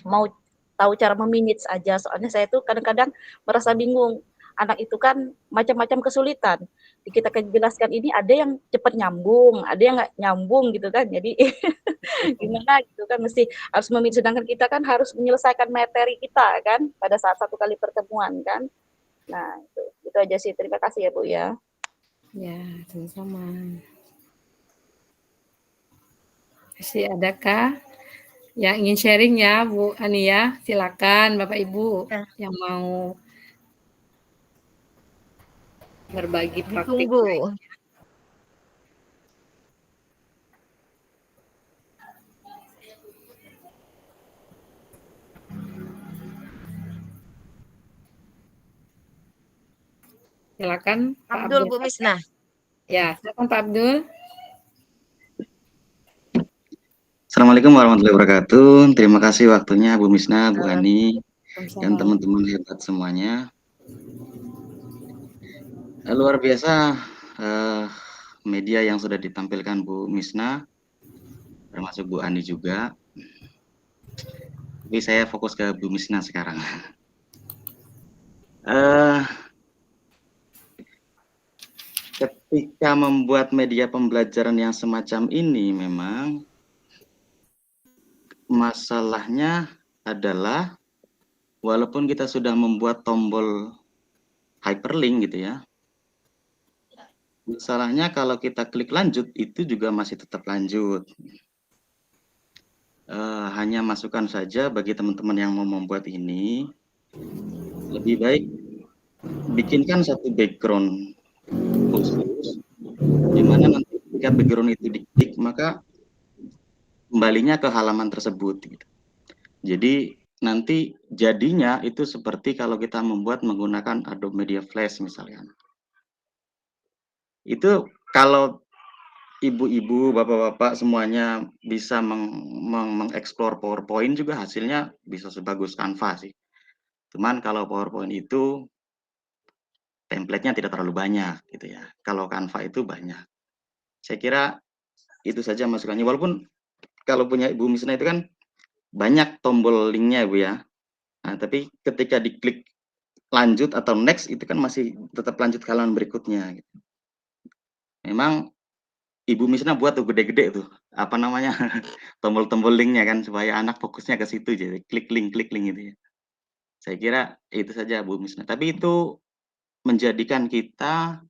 J: mau tahu cara memanage aja. Soalnya saya tuh kadang-kadang merasa bingung. Anak itu kan macam-macam kesulitan. Kita jelaskan ini ada yang cepat nyambung, ada yang nggak nyambung gitu kan. Jadi gimana gitu kan, mesti harus memanage. Sedangkan kita kan harus menyelesaikan materi kita kan pada saat satu kali pertemuan kan. Nah itu aja sih. Terima kasih ya Bu ya.
B: Ya, sama-sama. Masih adakah yang ingin sharing ya Bu Ania? Silakan Bapak Ibu yang mau berbagi praktik.
E: Tunggu.
B: Silakan Pak
E: Abdul Bu Misnah.
B: Ya, silakan Pak Abdul.
K: Assalamualaikum warahmatullahi wabarakatuh. Terima kasih waktunya Bu Misnah, Bu Ani, dan teman-teman hebat semuanya. Luar biasa media yang sudah ditampilkan Bu Misnah, termasuk Bu Ani juga. Tapi saya fokus ke Bu Misnah sekarang. Ketika membuat media pembelajaran yang semacam ini, memang masalahnya adalah walaupun kita sudah membuat tombol hyperlink gitu ya, masalahnya kalau kita klik lanjut itu juga masih tetap lanjut. Hanya masukan saja bagi teman-teman yang mau membuat ini, lebih baik bikinkan satu background khusus, di mana nanti ketika background itu diklik maka kembalinya ke halaman tersebut gitu. Jadi nanti jadinya itu seperti kalau kita membuat menggunakan Adobe Media Flash misalnya. Itu kalau ibu-ibu, bapak-bapak semuanya bisa mengeksplor PowerPoint juga hasilnya bisa sebagus Canva sih. Cuman kalau PowerPoint itu template-nya tidak terlalu banyak gitu ya. Kalau Canva itu banyak. Saya kira itu saja masukannya. Walaupun kalau punya Ibu Misnah itu kan banyak tombol linknya Bu ya. Nah, tapi ketika diklik lanjut atau next itu kan masih tetap lanjut ke halaman berikutnya gitu. Memang Ibu Misna buat tuh gede-gede tuh, apa namanya, tombol-tombol linknya kan, supaya anak fokusnya ke situ, jadi klik link gitu ya. Saya kira itu saja Bu Misna, tapi itu menjadikan kita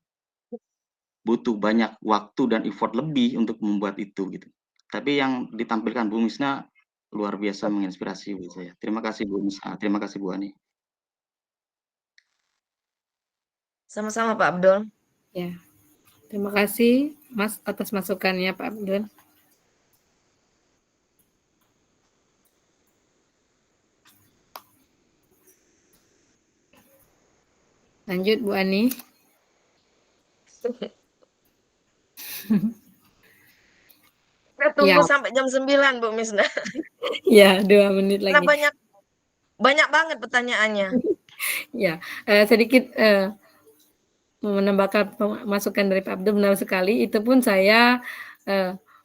K: butuh banyak waktu dan effort lebih untuk membuat itu gitu. Tapi yang ditampilkan Bu Misna luar biasa menginspirasi buat saya. Terima kasih Bu Misna, terima kasih Bu Ani.
E: Sama-sama Pak Abdul.
B: Ya. Terima kasih Mas atas masukannya Pak Abdul. Lanjut Bu Ani.
E: Kita tunggu
B: Ya.
E: sampai jam 9 Bu Misna.
B: Ya, 2 menit
E: Karena
B: lagi.
E: banyak banget pertanyaannya.
B: Ya, sedikit menambahkan masukan dari Pak Abdul, benar sekali. Itu pun saya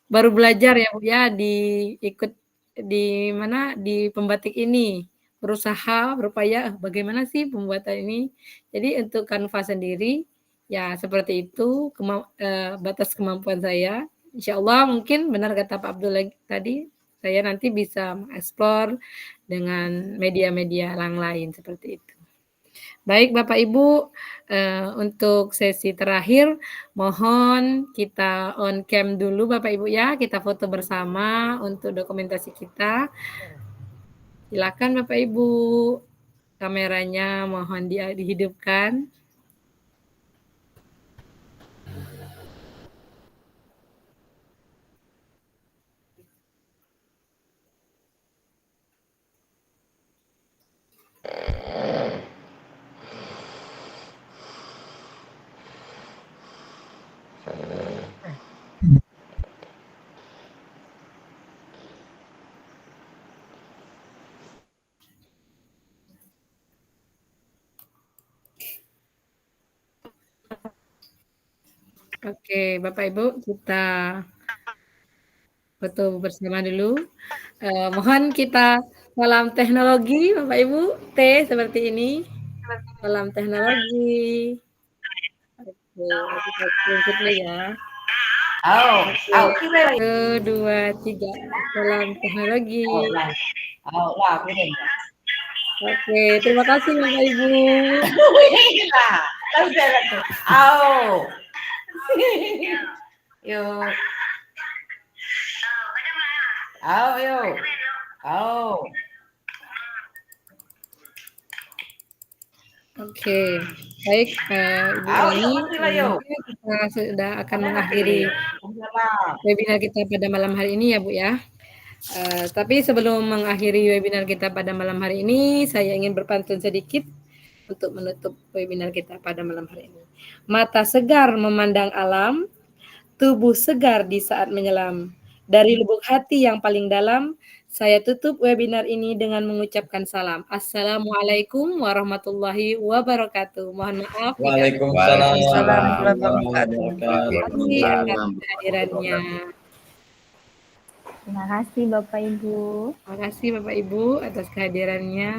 B: baru belajar ya Bu ya, ikut di mana, di pembatik ini. Berusaha, berupaya bagaimana sih pembuatan ini. Jadi untuk Canva sendiri ya seperti itu batas kemampuan saya. Insya Allah mungkin benar kata Pak Abdul tadi, saya nanti bisa mengeksplor dengan media-media yang lain seperti itu. Baik Bapak Ibu, untuk sesi terakhir mohon kita on cam dulu Bapak Ibu ya, kita foto bersama untuk dokumentasi kita. Silakan Bapak Ibu, kameranya mohon dihidupkan. Oke, Bapak Ibu, kita foto bersama dulu. Mohon kita salam teknologi, Bapak Ibu, T seperti ini. Salam teknologi. Oke, kita screenshot dulu ya. Oke, 1, 2, 3. Salam teknologi. Oke, terima kasih Bapak Ibu.
L: Yuk. Yuk.
B: Oke, baik Ibu Ani, kita sudah akan mengakhiri webinar kita pada malam hari ini ya Bu ya. Tapi sebelum mengakhiri webinar kita pada malam hari ini, saya ingin berpantun sedikit untuk menutup webinar kita pada malam hari ini. Mata segar memandang alam, tubuh segar di saat menyelam. Dari lubuk hati yang paling dalam, saya tutup webinar ini dengan mengucapkan salam. Assalamualaikum warahmatullahi wabarakatuh. Mohon maaf.
I: Waalaikumsalam
E: warahmatullahi wabarakatuh.
B: Terima kasih atas kehadirannya.
A: Terima kasih Bapak Ibu.
B: Terima kasih Bapak Ibu atas kehadirannya.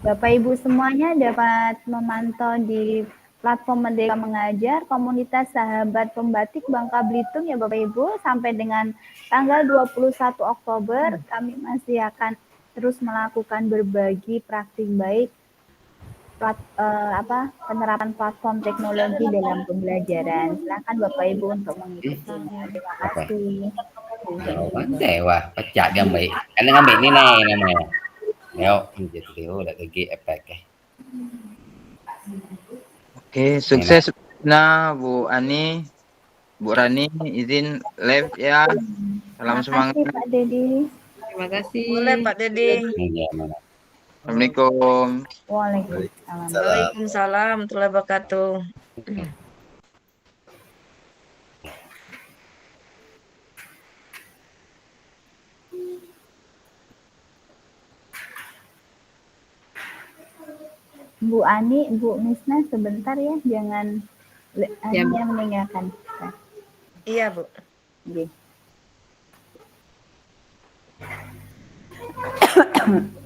A: Bapak Ibu semuanya dapat memantau di platform Merdeka Mengajar, komunitas sahabat pembatik Bangka Belitung ya Bapak Ibu. Sampai dengan tanggal 21 Oktober kami masih akan terus melakukan berbagi praktik baik penerapan platform teknologi dalam pembelajaran. Silakan Bapak Ibu untuk mengikutinya. Terima kasih.
L: Wah, pecah dia ambil. Kan ngambil ni namanya. Yuk, jadi udah gigi efek.
D: Oke, sukses nah Bu Ani, Bu Rani, izin live ya. Salam semangat.
A: Terima kasih Pak Dedi.
B: Terima kasih.
E: Boleh Pak Dedi.
D: Assalamualaikum.
A: Waalaikumsalam.
E: Waalaikumsalam warahmatullahi wabarakatuh.
A: Bu Ani, Bu Misna sebentar ya, jangan
B: Ya, Bu.
A: hanya meninggalkan kita.
E: Iya Bu.
A: Oke.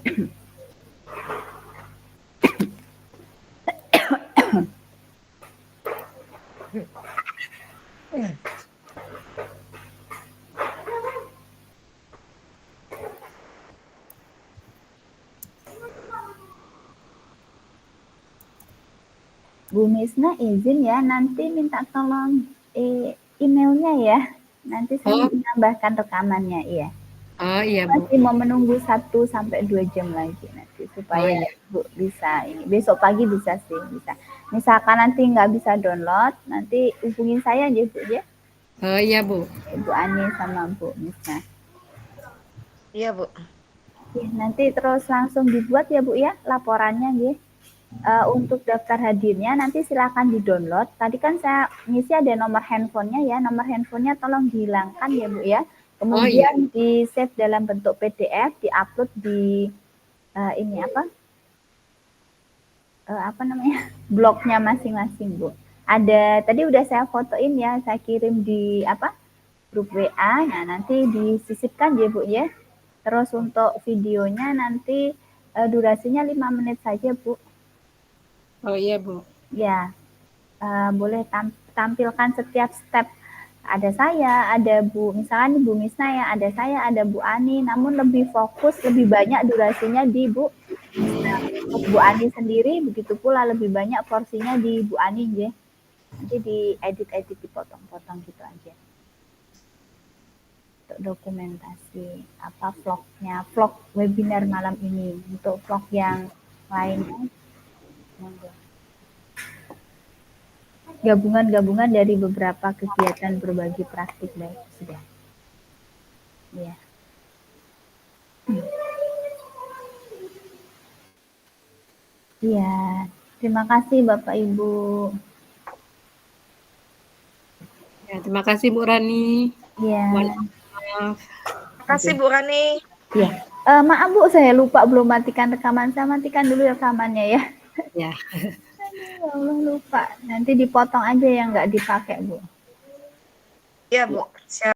A: Bu Misna izin ya, nanti minta tolong emailnya ya. Nanti saya menambahkan rekamannya, iya.
B: Oh iya Bu.
A: Masih mau menunggu 1 sampai 2 jam lagi nanti supaya
B: iya.
A: Bu bisa ini. Besok pagi bisa sih, bisa. Misalkan nanti nggak bisa download, nanti hubungin saya aja Bu ya.
B: Oh iya Bu.
A: Bu Ani sama Bu Misna.
E: Iya Bu.
A: Nanti terus langsung dibuat ya Bu ya laporannya gitu. Untuk daftar hadirnya nanti silakan di-download. Tadi kan saya ngisi ada nomor handphonenya ya. Nomor handphonenya tolong dihilangkan ya Bu ya. Kemudian di-save dalam bentuk PDF, di-upload di ini apa namanya? Blognya masing-masing Bu. Ada tadi udah saya fotoin ya, saya kirim di grup WA. Nah, nanti disisipkan ya Bu ya. Terus untuk videonya nanti durasinya 5 menit saja Bu.
B: Oh iya Bu.
A: Ya, boleh tampilkan setiap step. Ada saya, ada Bu, misalkan Bu Misna ya, ada saya, ada Bu Ani, namun lebih fokus, lebih banyak durasinya di Bu Misna. Untuk Bu Ani sendiri, begitu pula lebih banyak porsinya di Bu Ani ya. Nanti diedit-edit, dipotong-potong gitu aja. Untuk dokumentasi vlognya, vlog webinar malam ini. Untuk vlog yang lainnya, gabungan-gabungan dari beberapa kegiatan berbagi praktik baik sudah. Ya. Iya, terima kasih Bapak Ibu.
B: Ya, terima kasih Bu Rani.
A: Iya.
B: Maaf.
E: Terima kasih Bu Rani.
A: Iya. Maaf Bu, saya lupa belum matikan rekaman. Saya matikan dulu rekamannya ya.
B: Ya.
A: Ya Allah lupa. Nanti dipotong aja yang nggak dipakai Bu.
E: Iya Bu. Siap.